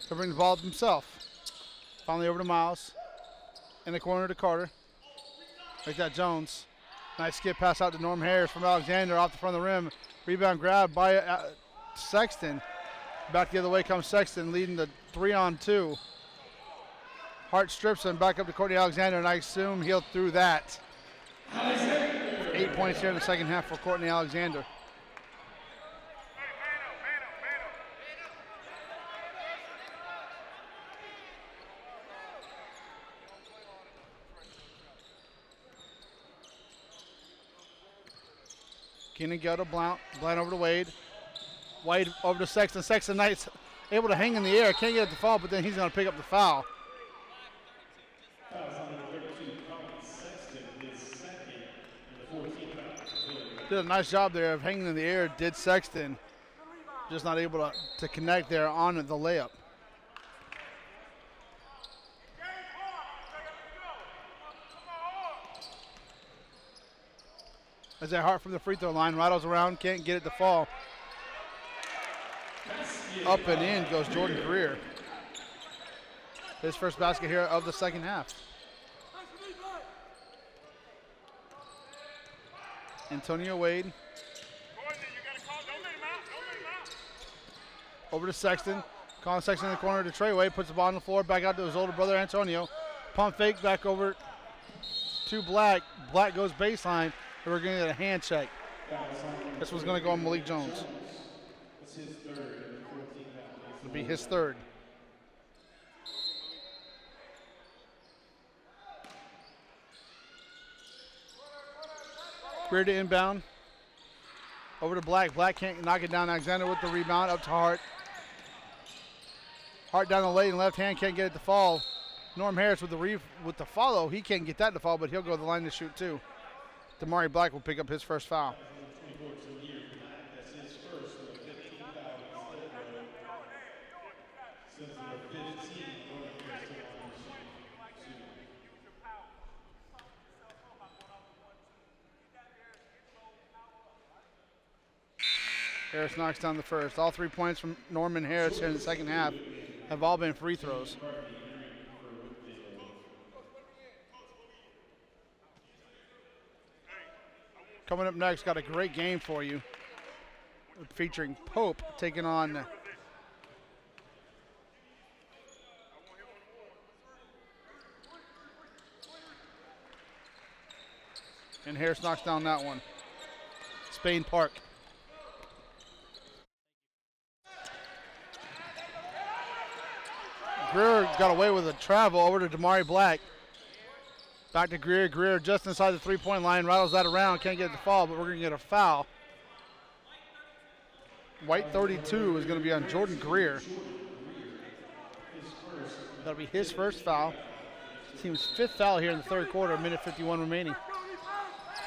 He'll bring the ball up himself. Finally over to Miles. In the corner to Carter. Like that, Jones. Nice skip pass out to Norm Harris from Alexander off the front of the rim. Rebound grab by Sexton. Back the other way comes Sexton, leading the 3-on-2. Hart strips him back up to Courtney Alexander, and I assume he'll through that. 8 points here in the second half for Courtney Alexander. Keenan go to Blount. Blount over to Wade. Wade over to Sexton. Sexton Knight's able to hang in the air. Can't get it to fall, but then he's going to pick up the foul. Did a nice job there of hanging in the air, did Sexton. Just not able to connect there on the layup. Isaiah Hart from the free throw line, rattles around, can't get it to fall. Up and in goes Jordan Greer. His first basket here of the second half. Antonio Wade. Over to Sexton. Calling Sexton in the corner to Trey Wade. Puts the ball on the floor. Back out to his older brother Antonio. Pump fake back over to Black. Black goes baseline. And we're going to get a hand check. This one's going to go on Malik Jones. It'll be his third. Greer to inbound. Over to Black. Black can't knock it down. Alexander with the rebound. Up to Hart. Hart down the lane. Left hand can't get it to fall. Norm Harris with the follow. He can't get that to fall, but he'll go to the line to shoot too. Damari Black will pick up his first foul. Harris knocks down the first. All 3 points from Norman Harris here in the second half have all been free throws. Coming up next, got a great game for you, featuring Pope taking on and Harris knocks down that one. Spain Park. Greer got away with a travel over to Damari Black. Back to Greer. Greer just inside the three-point line. Rattles that around. Can't get it to fall, but we're going to get a foul. White 32 is going to be on Jordan Greer. That'll be his first foul. Team's fifth foul here in the third quarter. Minute 51 remaining.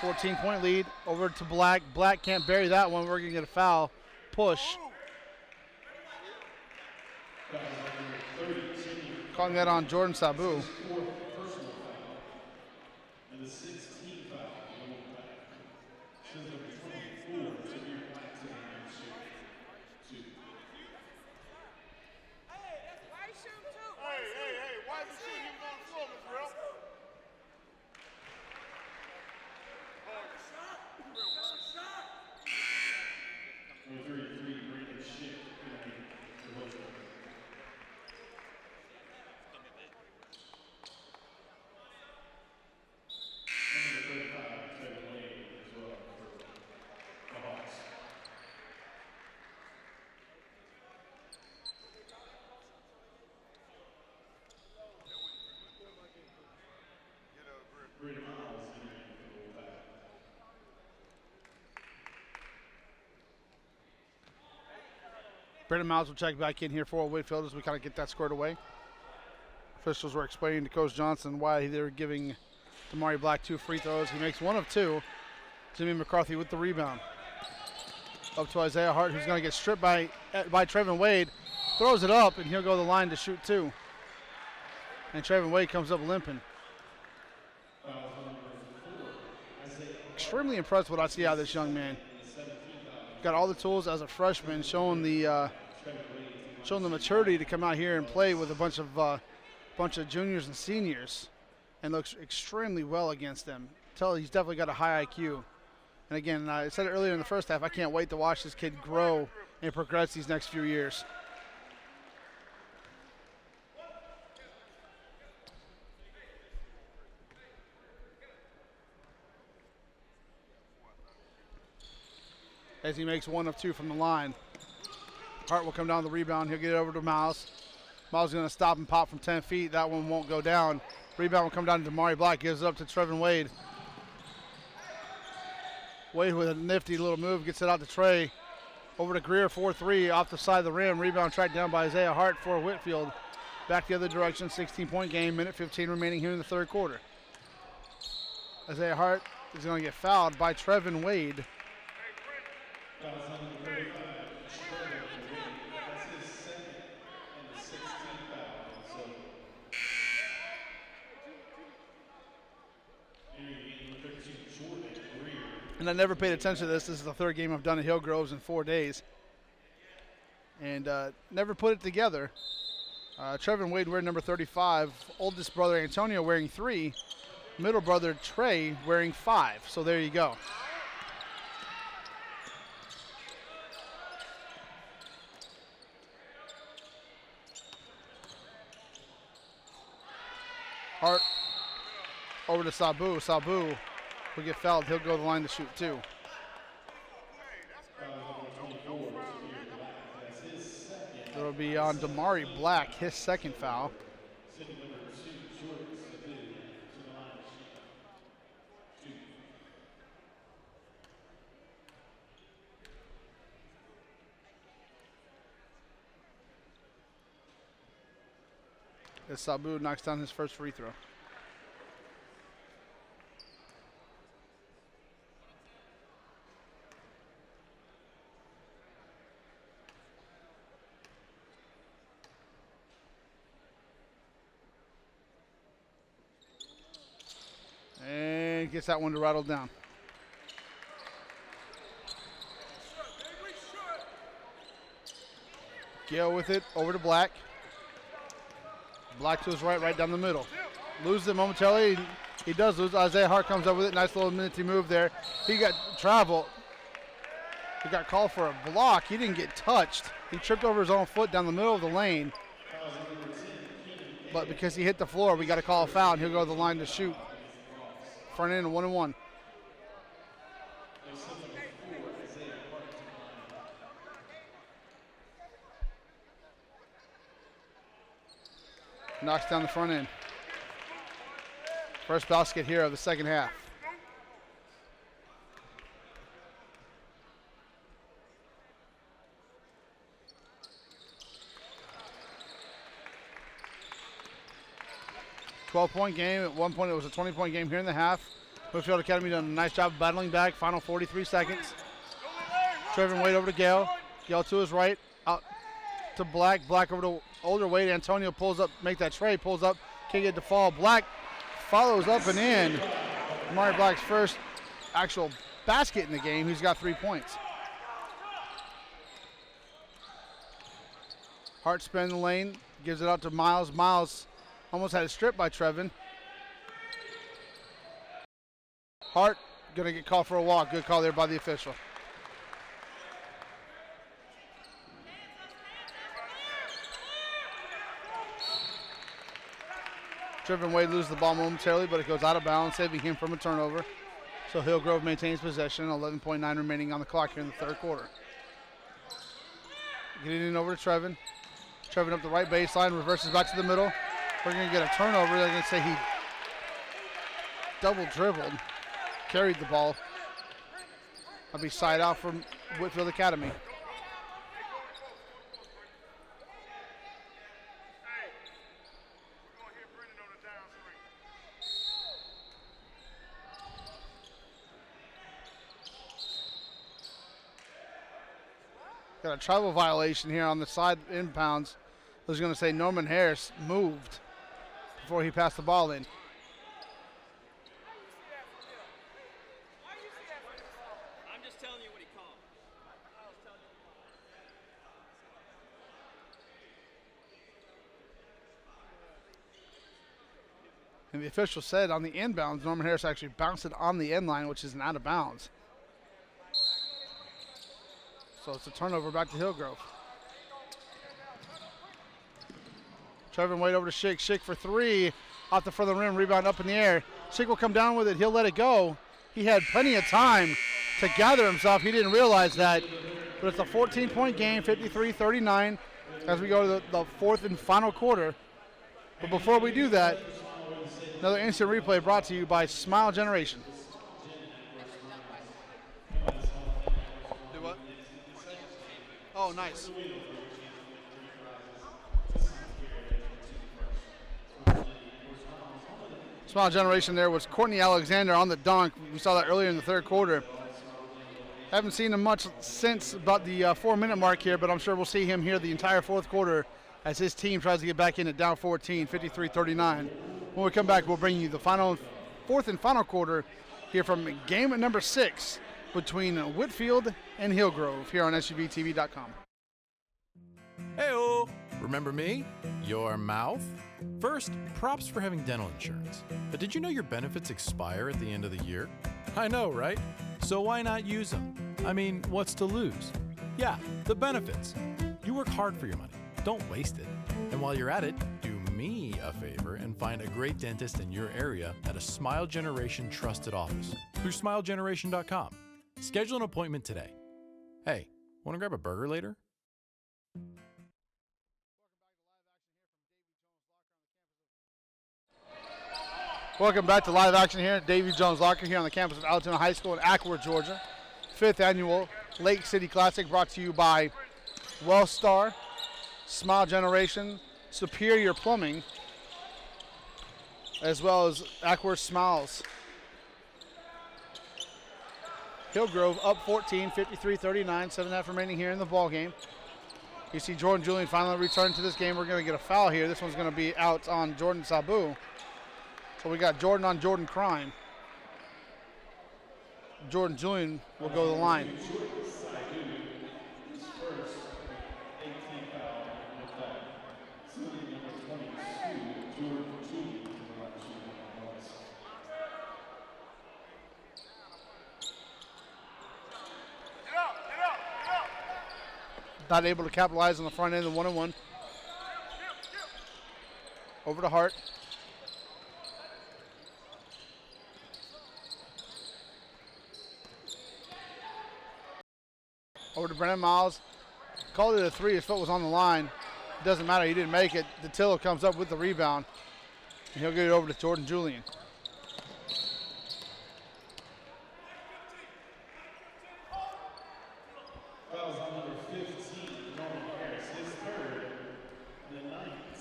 14-point lead. Over to Black. Black can't bury that one. We're going to get a foul. Push. Calling that on Jordan Sabu. Brendan Miles will check back in here for Whitefield as we kind of get that squared away. Officials were explaining to Coach Johnson why they were giving Damari Black 2 free throws. He makes one of two. Jimmy McCarthy with the rebound. Up to Isaiah Hart, who's going to get stripped by Trevin Wade. Throws it up, and he'll go to the line to shoot two. And Trevin Wade comes up limping. Extremely impressed with what I see out of this young man. Got all the tools as a freshman, showing the maturity to come out here and play with a bunch of juniors and seniors, and looks extremely well against them. Tell he's definitely got a high IQ. And again, I said it earlier in the first half, I can't wait to watch this kid grow and progress these next few years. As he makes one of two from the line. Hart will come down the rebound. He'll get it over to Miles. Miles is going to stop and pop from 10 feet. That one won't go down. Rebound will come down to Damari Black. Gives it up to Trevin Wade. Wade with a nifty little move. Gets it out to Trey. Over to Greer, 4-3 off the side of the rim. Rebound tracked down by Isaiah Hart for Whitefield. Back the other direction. 16-point game. Minute 15 remaining here in the third quarter. Isaiah Hart is going to get fouled by Trevin Wade. Foul number 35, Trevor Wade. That's his second and the 16th foul on Silver. Number 13, Jordan Greer. And I never paid attention to this. This is the third game I've done at Hillgroves in 4 days. And never put it together. Trevor Wade wearing number 35. Oldest brother Antonio wearing 3. Middle brother Trey wearing 5. So there you go. Hart over to Sabu. Sabu will get fouled. He'll go to the line to shoot 2. It'll be on Damari Black, his second foul. As Sabu knocks down his first free throw. And gets that one to rattle down. Gale with it, over to Black. Black to his right down the middle. Loses it momentarily. He does lose. Isaiah Hart comes up with it. Nice little minute move there. He got travel. He got called for a block. He didn't get touched. He tripped over his own foot down the middle of the lane. But because he hit the floor, we got to call a foul, and he'll go to the line to shoot. Front end, 1-1. Knocks down the front end. First basket here of the second half. .point game. At one point it was a 20-point game here in the half. Whitefield Academy done a nice job battling back. Final 43 seconds. Trevor Wade over to Gale. Gale to his right. Out to Black. Black over to older Wade. Antonio pulls up, make that trade, pulls up, can't get to fall. Black follows up and in. Amari Black's first actual basket in the game. He's got 3 points. Hart spin the lane, gives it out to Miles. Miles almost had it stripped by Trevin. Hart gonna get called for a walk. Good call there by the official. Trevin Wade loses the ball momentarily, but it goes out of bounds, saving him from a turnover. So Hillgrove maintains possession, 11.9 remaining on the clock here in the third quarter. Getting in over to Trevin. Trevin up the right baseline, reverses back to the middle. We're going to get a turnover. They're going to say he double dribbled, carried the ball. That'll be side out from Whitefield Academy. Got a travel violation here on the side inbounds. I was going to say Norman Harris moved before he passed the ball in. I'm just telling you what he called. And the official said on the inbounds, Norman Harris actually bounced it on the end line, which is an out of bounds. So it's a turnover back to Hillgrove. Trevin Wade over to Schick. Schick for 3. Off the front of the rim. Rebound up in the air. Schick will come down with it. He'll let it go. He had plenty of time to gather himself. He didn't realize that. But it's a 14-point game, 53-39, as we go to the fourth and final quarter. But before we do that, another instant replay brought to you by Smile Generation. Oh, nice. Smile Generation there was Courtney Alexander on the dunk. We saw that earlier in the third quarter. Haven't seen him much since about the 4-minute mark here, but I'm sure we'll see him here the entire fourth quarter as his team tries to get back in at down 14, 53-39. When we come back, we'll bring you the fourth and final quarter here from game number 6 between Whitefield and Hillgrove here on SUVTV.com. Hey-o! Remember me? Your mouth? First, props for having dental insurance. But did you know your benefits expire at the end of the year? I know, right? So why not use them? I mean, what's to lose? Yeah, the benefits. You work hard for your money. Don't waste it. And while you're at it, do me a favor and find a great dentist in your area at a Smile Generation trusted office through smilegeneration.com. Schedule an appointment today. Hey, want to grab a burger later? Welcome back to live action here at Davy Jones Locker here on the campus of Altoona High School in Acworth, Georgia. 5th annual Lake City Classic brought to you by Wellstar, Smile Generation, Superior Plumbing, as well as Acworth Smiles. Hillgrove up 14, 53-39, 7.5 remaining here in the ball game. You see Jordan Julian finally return to this game. We're going to get a foul here. This one's going to be out on Jordan Sabu. So we got Jordan on Jordan crime. Jordan Julian will go to the line. Not able to capitalize on the front end of the 1-on-1. Over to Hart. Over to Brennan Miles. Called it a 3. His foot was on the line. It doesn't matter. He didn't make it. Datillo comes up with the rebound. And he'll get it over to Jordan Julian.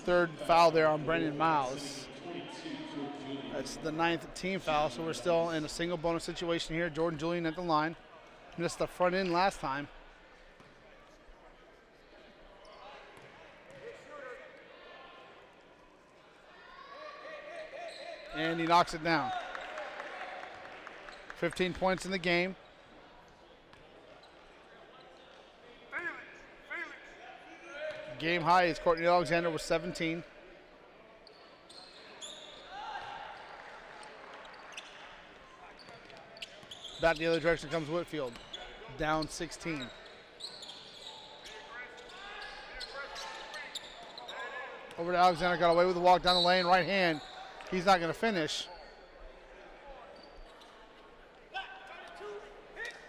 Third foul there on Brennan Miles. That's the 9th team foul, so we're still in a single bonus situation here. Jordan Julian at the line. Missed the front end last time. And he knocks it down. 15 points in the game. Game high is Courtney Alexander with 17. Back the other direction comes Whitefield. Down 16. Over to Alexander, got away with the walk down the lane, right hand. He's not going to finish.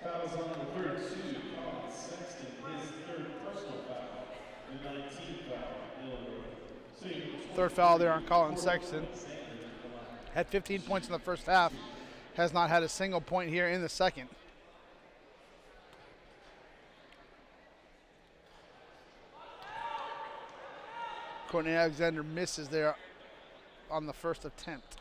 Fouls on the 32, Colin Sexton, his third personal foul, the 19th foul. Third foul there on Colin Sexton. Had 15 points in the first half. Has not had a single point here in the second. Courtney Alexander misses there on the first attempt.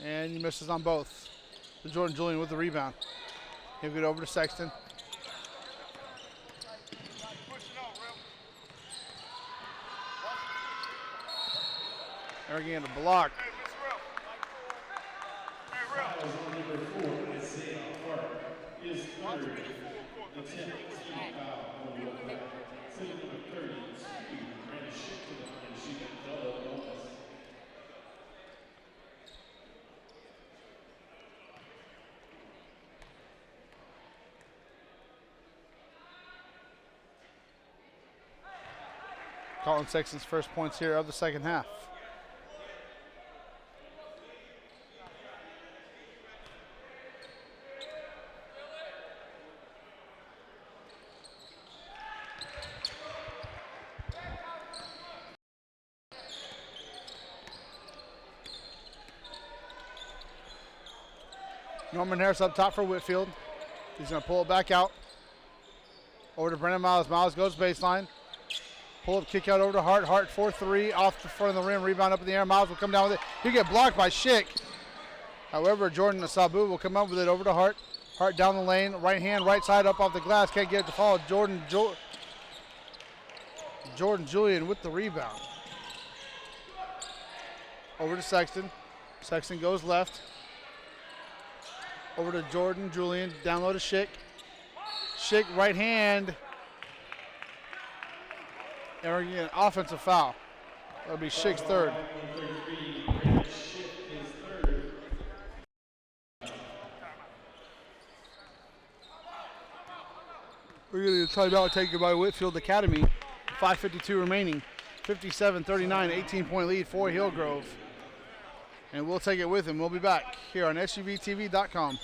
And he misses on both. So Jordan Julian with the rebound. He'll get over to Sexton. They're getting a block. Colin Sexton's first points here of the second half. Norman Harris up top for Whitefield. He's going to pull it back out. Over to Brennan Miles. Miles goes baseline. Pull up, kick out over to Hart. Hart 4-3 off the front of the rim. Rebound up in the air. Miles will come down with it. He get blocked by Schick. However, Jordan Sabu will come up with it over to Hart. Hart down the lane. Right hand, right side up off the glass. Can't get it to fall. Jordan Julian with the rebound. Over to Sexton. Sexton goes left. Over to Jordan Julian. Down low to Schick. Schick right hand. And we're getting an offensive foul. That'll be Schick's third. We're going to get a timeout taken by Whitefield Academy. 5:52 remaining. 57-39, 18-point lead for Hillgrove. And we'll take it with him. We'll be back here on SUVTV.com.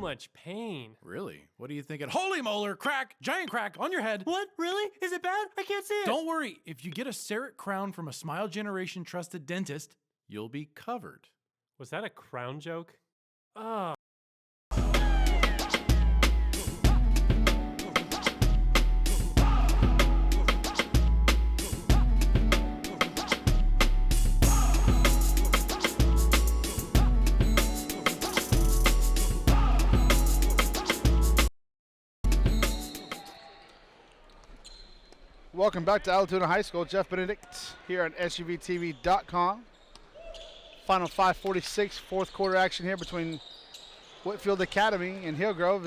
Much pain. Really? What are you thinking? Holy molar, crack, giant crack on your head. What? Really? Is it bad? I can't see it. Don't worry. If you get a Cerat crown from a Smile Generation trusted dentist, you'll be covered. Was that a crown joke? Ah. Welcome back to Altoona High School. Jeff Benedict here on SUVTV.com. Final 5:46, fourth quarter action here between Whitefield Academy and Hillgrove.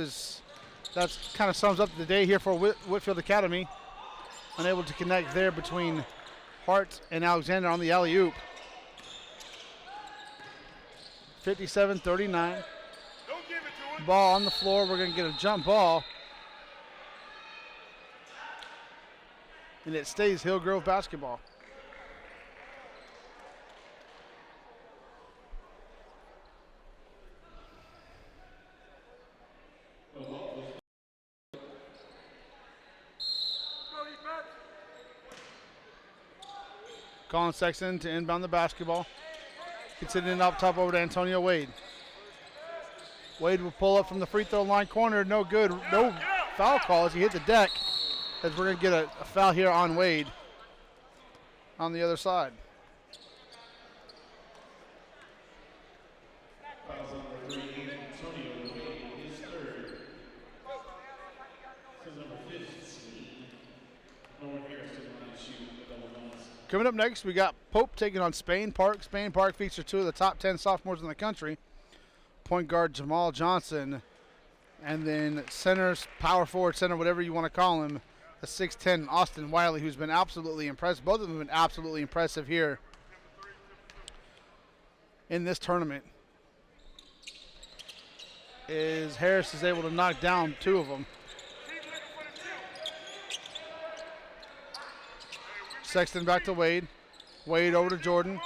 That kind of sums up the day here for Whitefield Academy. Unable to connect there between Hart and Alexander on the alley-oop. 57-39. Ball on the floor. We're going to get a jump ball. And it stays Hillgrove basketball. Colin Sexton to inbound the basketball. Gets it in up top over to Antonio Wade. Wade will pull up from the free throw line corner. No good. No foul call as he hit the deck. As we're going to get a foul here on Wade on the other side. Fouls number 3, Antonio Wade, his third. Says number 15, Norman Harris to the line to shoot the double bonus. Coming up next, we got Pope taking on Spain Park. Spain Park features two of the top 10 sophomores in the country. Point guard Jamal Johnson, and then centers, power forward center, whatever you want to call him, the 6'10 Austin Wiley, who's been absolutely impressive. Both of them have been absolutely impressive here in this tournament. Harris is able to knock down two of them. Sexton back to Wade. Wade over to Jordan.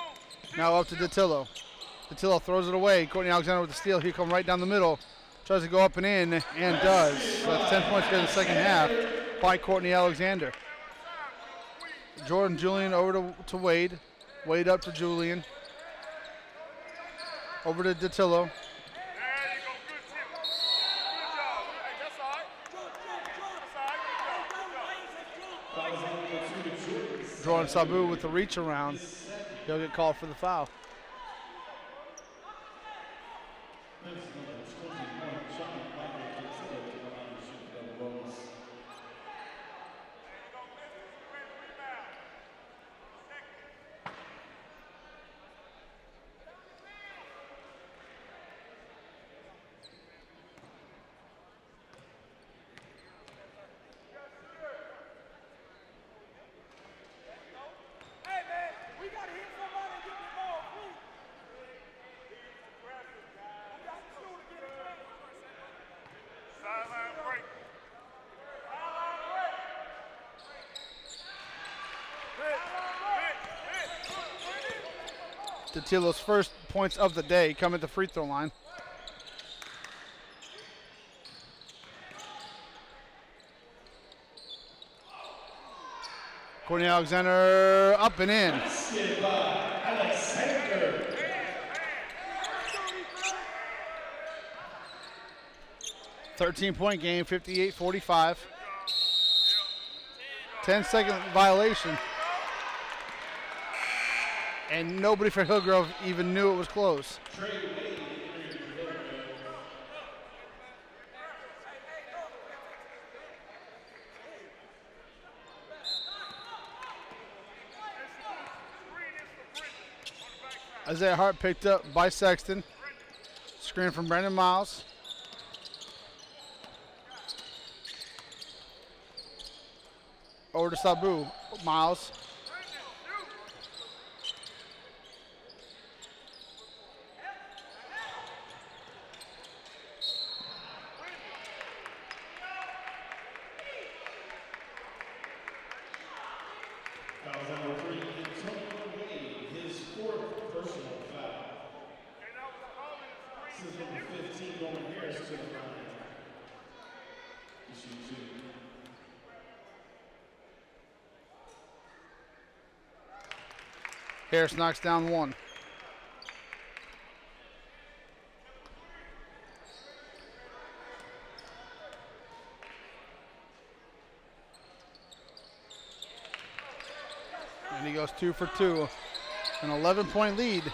Now up to Datillo. Datillo throws it away. Courtney Alexander with the steal. He come right down the middle. Tries to go up and in, and does. So that's 10 points here in the second half by Courtney Alexander. Jordan Julian over to Wade. Wade up to Julian. Over to Datillo. Jordan Sabu with the reach around. He'll get called for the foul. Datilo's first points of the day come at the free throw line. Courtney Alexander up and in. 13-point game, 58-45. 10-second violation. And nobody for Hillgrove even knew it was close. Isaiah Hart picked up by Sexton. Screen from Brandon Miles. Over to Sabu. Miles. Harris knocks down one. And he goes 2 for 2. An 11-point lead. It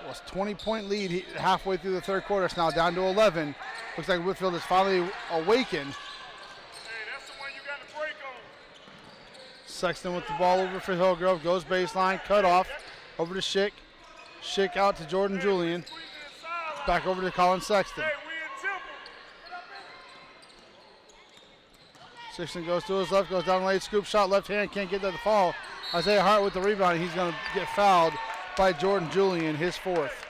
was 20-point lead halfway through the third quarter. It's now down to 11. Looks like Whitefield has finally awakened. Sexton with the ball over for Hillgrove. Goes baseline, cut off. Over to Schick. Schick out to Jordan Julian. Back over to Colin Sexton. Sexton goes to his left, goes down late, scoop shot, left hand, can't get that to fall. Isaiah Hart with the rebound. He's going to get fouled by Jordan Julian, his fourth.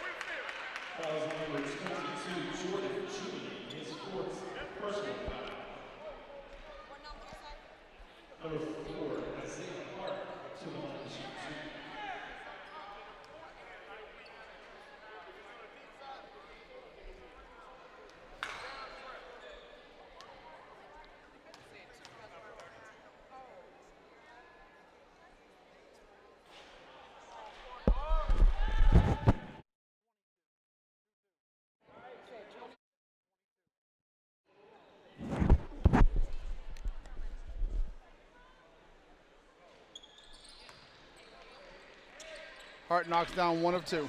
Hart knocks down one of two.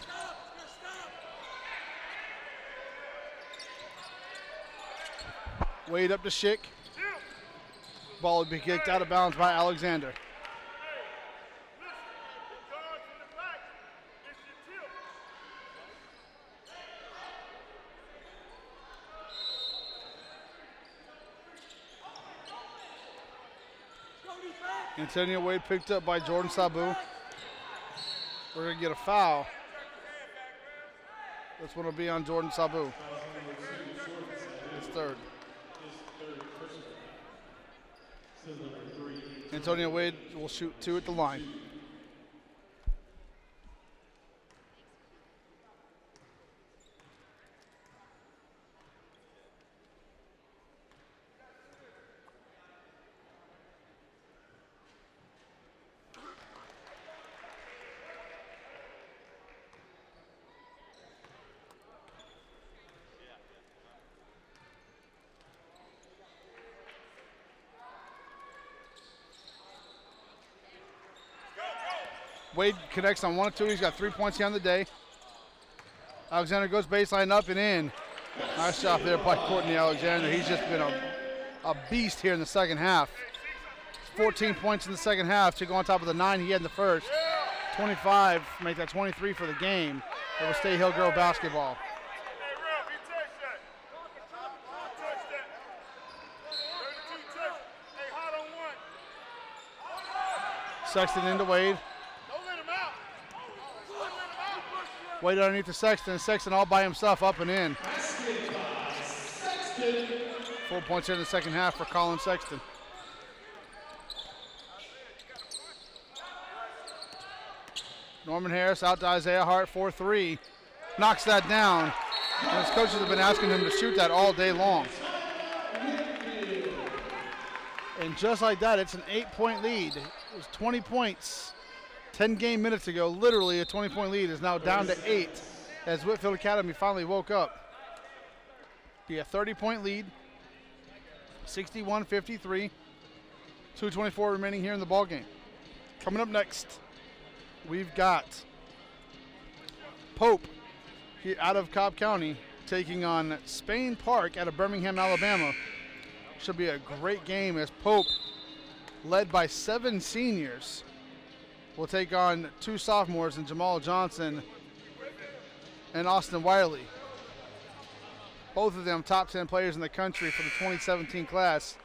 Wade up to Schick. Ball would be kicked out of bounds by Alexander. Antonio Wade picked up by Jordan Sabu. We're going to get a foul. This one will be on Jordan Sabu. His third. Antonio Wade will shoot 2 at the line. Wade connects on 1 of 2. He's got 3 points here on the day. Alexander goes baseline up and in. Nice shot there by Courtney Alexander. He's just been a beast here in the second half. 14 points in the second half to go on top of the 9 he had in the first. 25, make that 23 for the game. It will stay Hillgrove basketball. Sexton into Wade. Wade underneath the Sexton. Sexton all by himself up and in. 4 points here in the second half for Colin Sexton. Norman Harris out to Isaiah Hart, 4-3. Knocks that down. And his coaches have been asking him to shoot that all day long. And just like that, it's an 8-point lead. It was 20 points 10 game minutes ago. Literally a 20-point lead is now down to 8 as Whitefield Academy finally woke up. Be a 30-point lead, 61-53. 2:24 remaining here in the ball game. Coming up next, we've got Pope here out of Cobb County taking on Spain Park out of Birmingham, Alabama. Should be a great game as Pope, led by 7 seniors, will take on 2 sophomores in Jamal Johnson and Austin Wiley. Both of them top 10 players in the country for the 2017 class.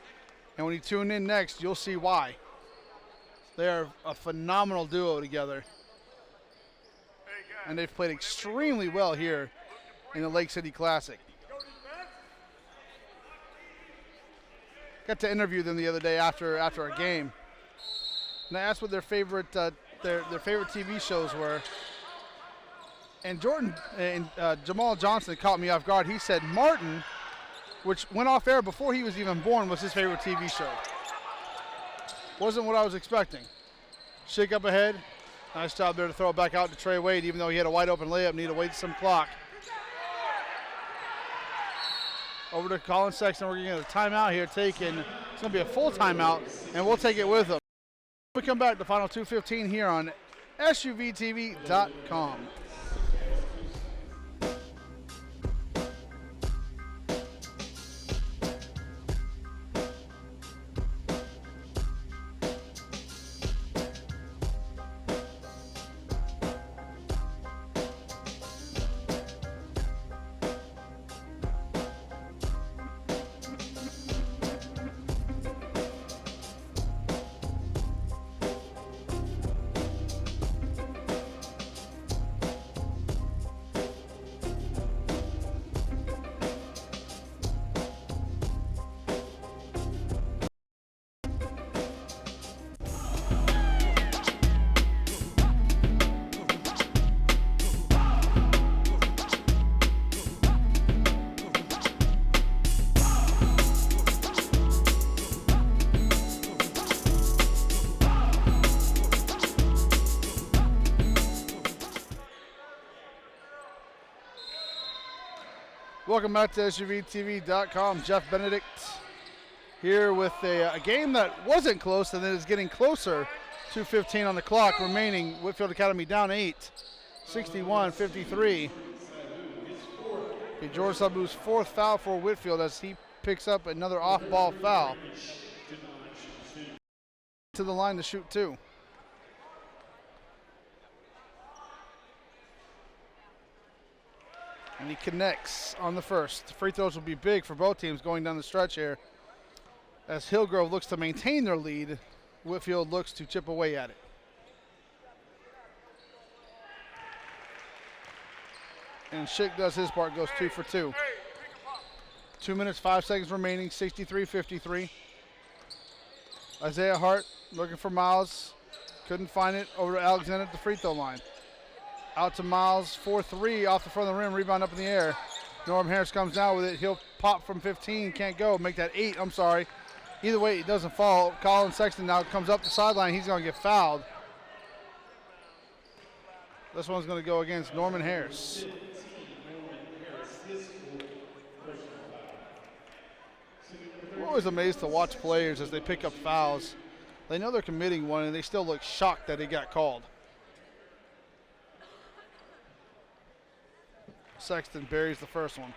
And when you tune in next, you'll see why. They are a phenomenal duo together. And they've played extremely well here in the Lake City Classic. Got to interview them the other day after a game. And I asked what their favorite TV shows were. And Jamal Johnson caught me off guard. He said Martin, which went off air before he was even born, was his favorite TV show. Wasn't what I was expecting. Shake up ahead. Nice job there to throw it back out to Trey Wade, even though he had a wide open layup, need to wait some clock. Over to Colin Sexton. We're going to get a timeout here taken. It's going to be a full timeout, and we'll take it with them. We come back to Final 2:15 here on SUVTV.com. Welcome back to SUVTV.com. Jeff Benedict here with a game that wasn't close and then is getting closer. 2:15 on the clock remaining. Whitefield Academy down 8, 61-53. Be George Sabu's 4th foul for Whitefield as he picks up another off-ball foul. To the line to shoot 2. And he connects on the first. Free throws will be big for both teams going down the stretch here. As Hillgrove looks to maintain their lead, Whitefield looks to chip away at it. And Schick does his part, goes 2 for 2. 2 minutes, 5 seconds remaining, 63-53. Isaiah Hart looking for Miles. Couldn't find it. Over to Alexander at the free throw line. Out to Miles, 4-3 off the front of the rim, rebound up in the air. Norm Harris comes down with it. He'll pop from 15, can't go, make that 8, I'm sorry. Either way, it doesn't fall. Colin Sexton now comes up the sideline. He's going to get fouled. This one's going to go against Norman Harris. We're always amazed to watch players as they pick up fouls. They know they're committing one, and they still look shocked that it got called. Sexton buries the first one.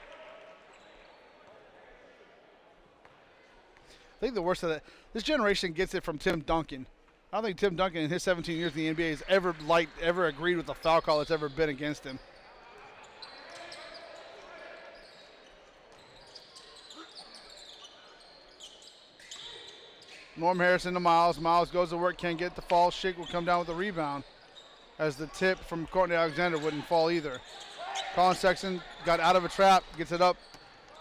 I think the worst of that, this generation gets it from Tim Duncan. I don't think Tim Duncan in his 17 years in the NBA has ever agreed with a foul call that's ever been against him. Norm Harris into Miles. Miles goes to work, can't get the fall. Schick will come down with the rebound as the tip from Courtney Alexander wouldn't fall either. Colin Sexton got out of a trap, gets it up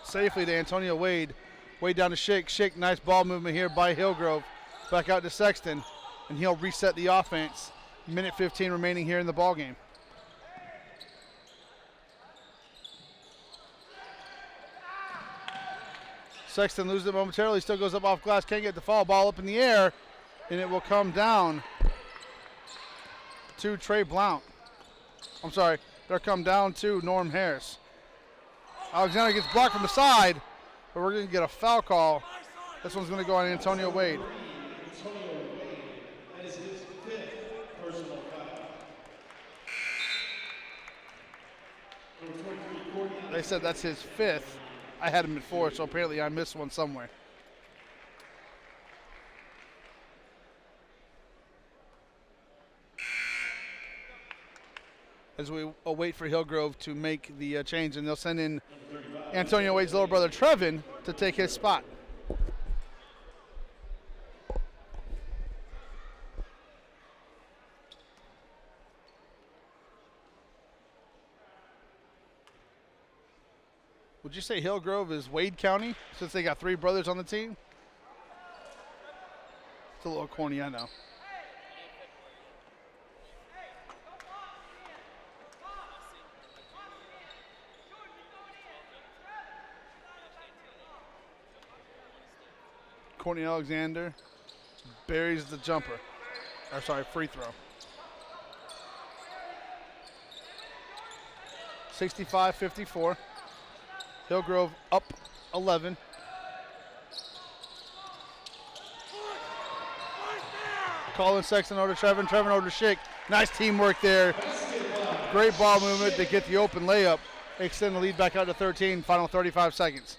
safely to Antonio Wade. Wade down to Schick. Schick, nice ball movement here by Hillgrove. Back out to Sexton, and he'll reset the offense. Minute 15 remaining here in the ball game. Sexton loses it momentarily, still goes up off glass, can't get the foul, ball up in the air, and it will come down to Trey Blount. I'm sorry, they'll come down to Norm Harris. Alexander gets blocked from the side, but we're going to get a foul call. This one's going to go on Antonio Wade. That is his 5th personal foul. Number 23, Courtney. They said that's his 5th. I had him at 4, so apparently I missed one somewhere. As we await for Hillgrove to make the change, and they'll send in Antonio Wade's little brother Trevin to take his spot. Would you say Hillgrove is Wade County since they got 3 brothers on the team? It's a little corny, I know. Courtney Alexander buries the jumper. Or sorry, free throw. 65-54. Hillgrove up 11. Colin Sexton over to Trevin. Trevin over to Schick. Nice teamwork there. Great ball movement to get the open layup. Extend the lead back out to 13. Final 35 seconds.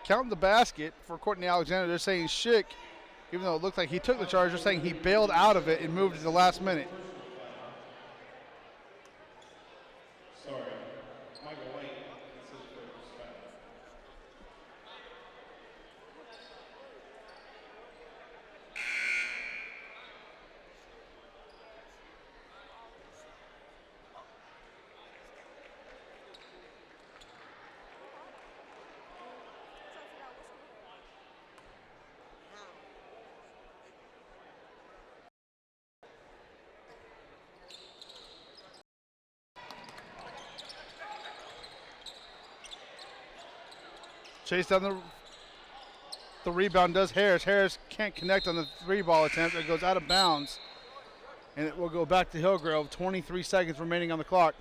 Counting the basket for Courtney Alexander. They're saying Schick, even though it looked like he took the charge, they're saying he bailed out of it and moved at the last minute. Sorry, Michael White. That's his first foul. Chase down the rebound does Harris. Harris can't connect on the 3-ball attempt. It goes out of bounds. And it will go back to Hillgrove. 23 seconds remaining on the clock.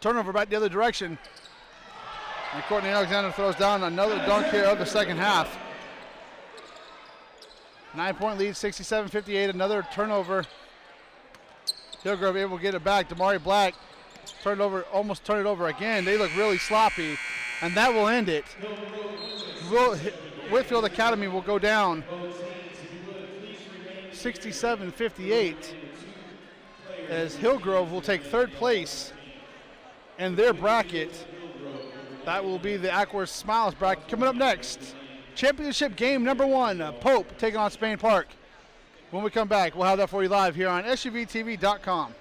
Turnover back the other direction. And Courtney Alexander throws down another dunk here of the second half. 9-point lead, 67-58. Another turnover. Hillgrove able to get it back. Damari Black almost turned it over again. They look really sloppy, and that will end it. Whitefield Academy will go down 67-58 as Hillgrove will take 3rd place in their bracket. That will be the Aquas Smiles bracket. Coming up next, championship game number 1, Pope taking on Spain Park. When we come back, we'll have that for you live here on SUVTV.com.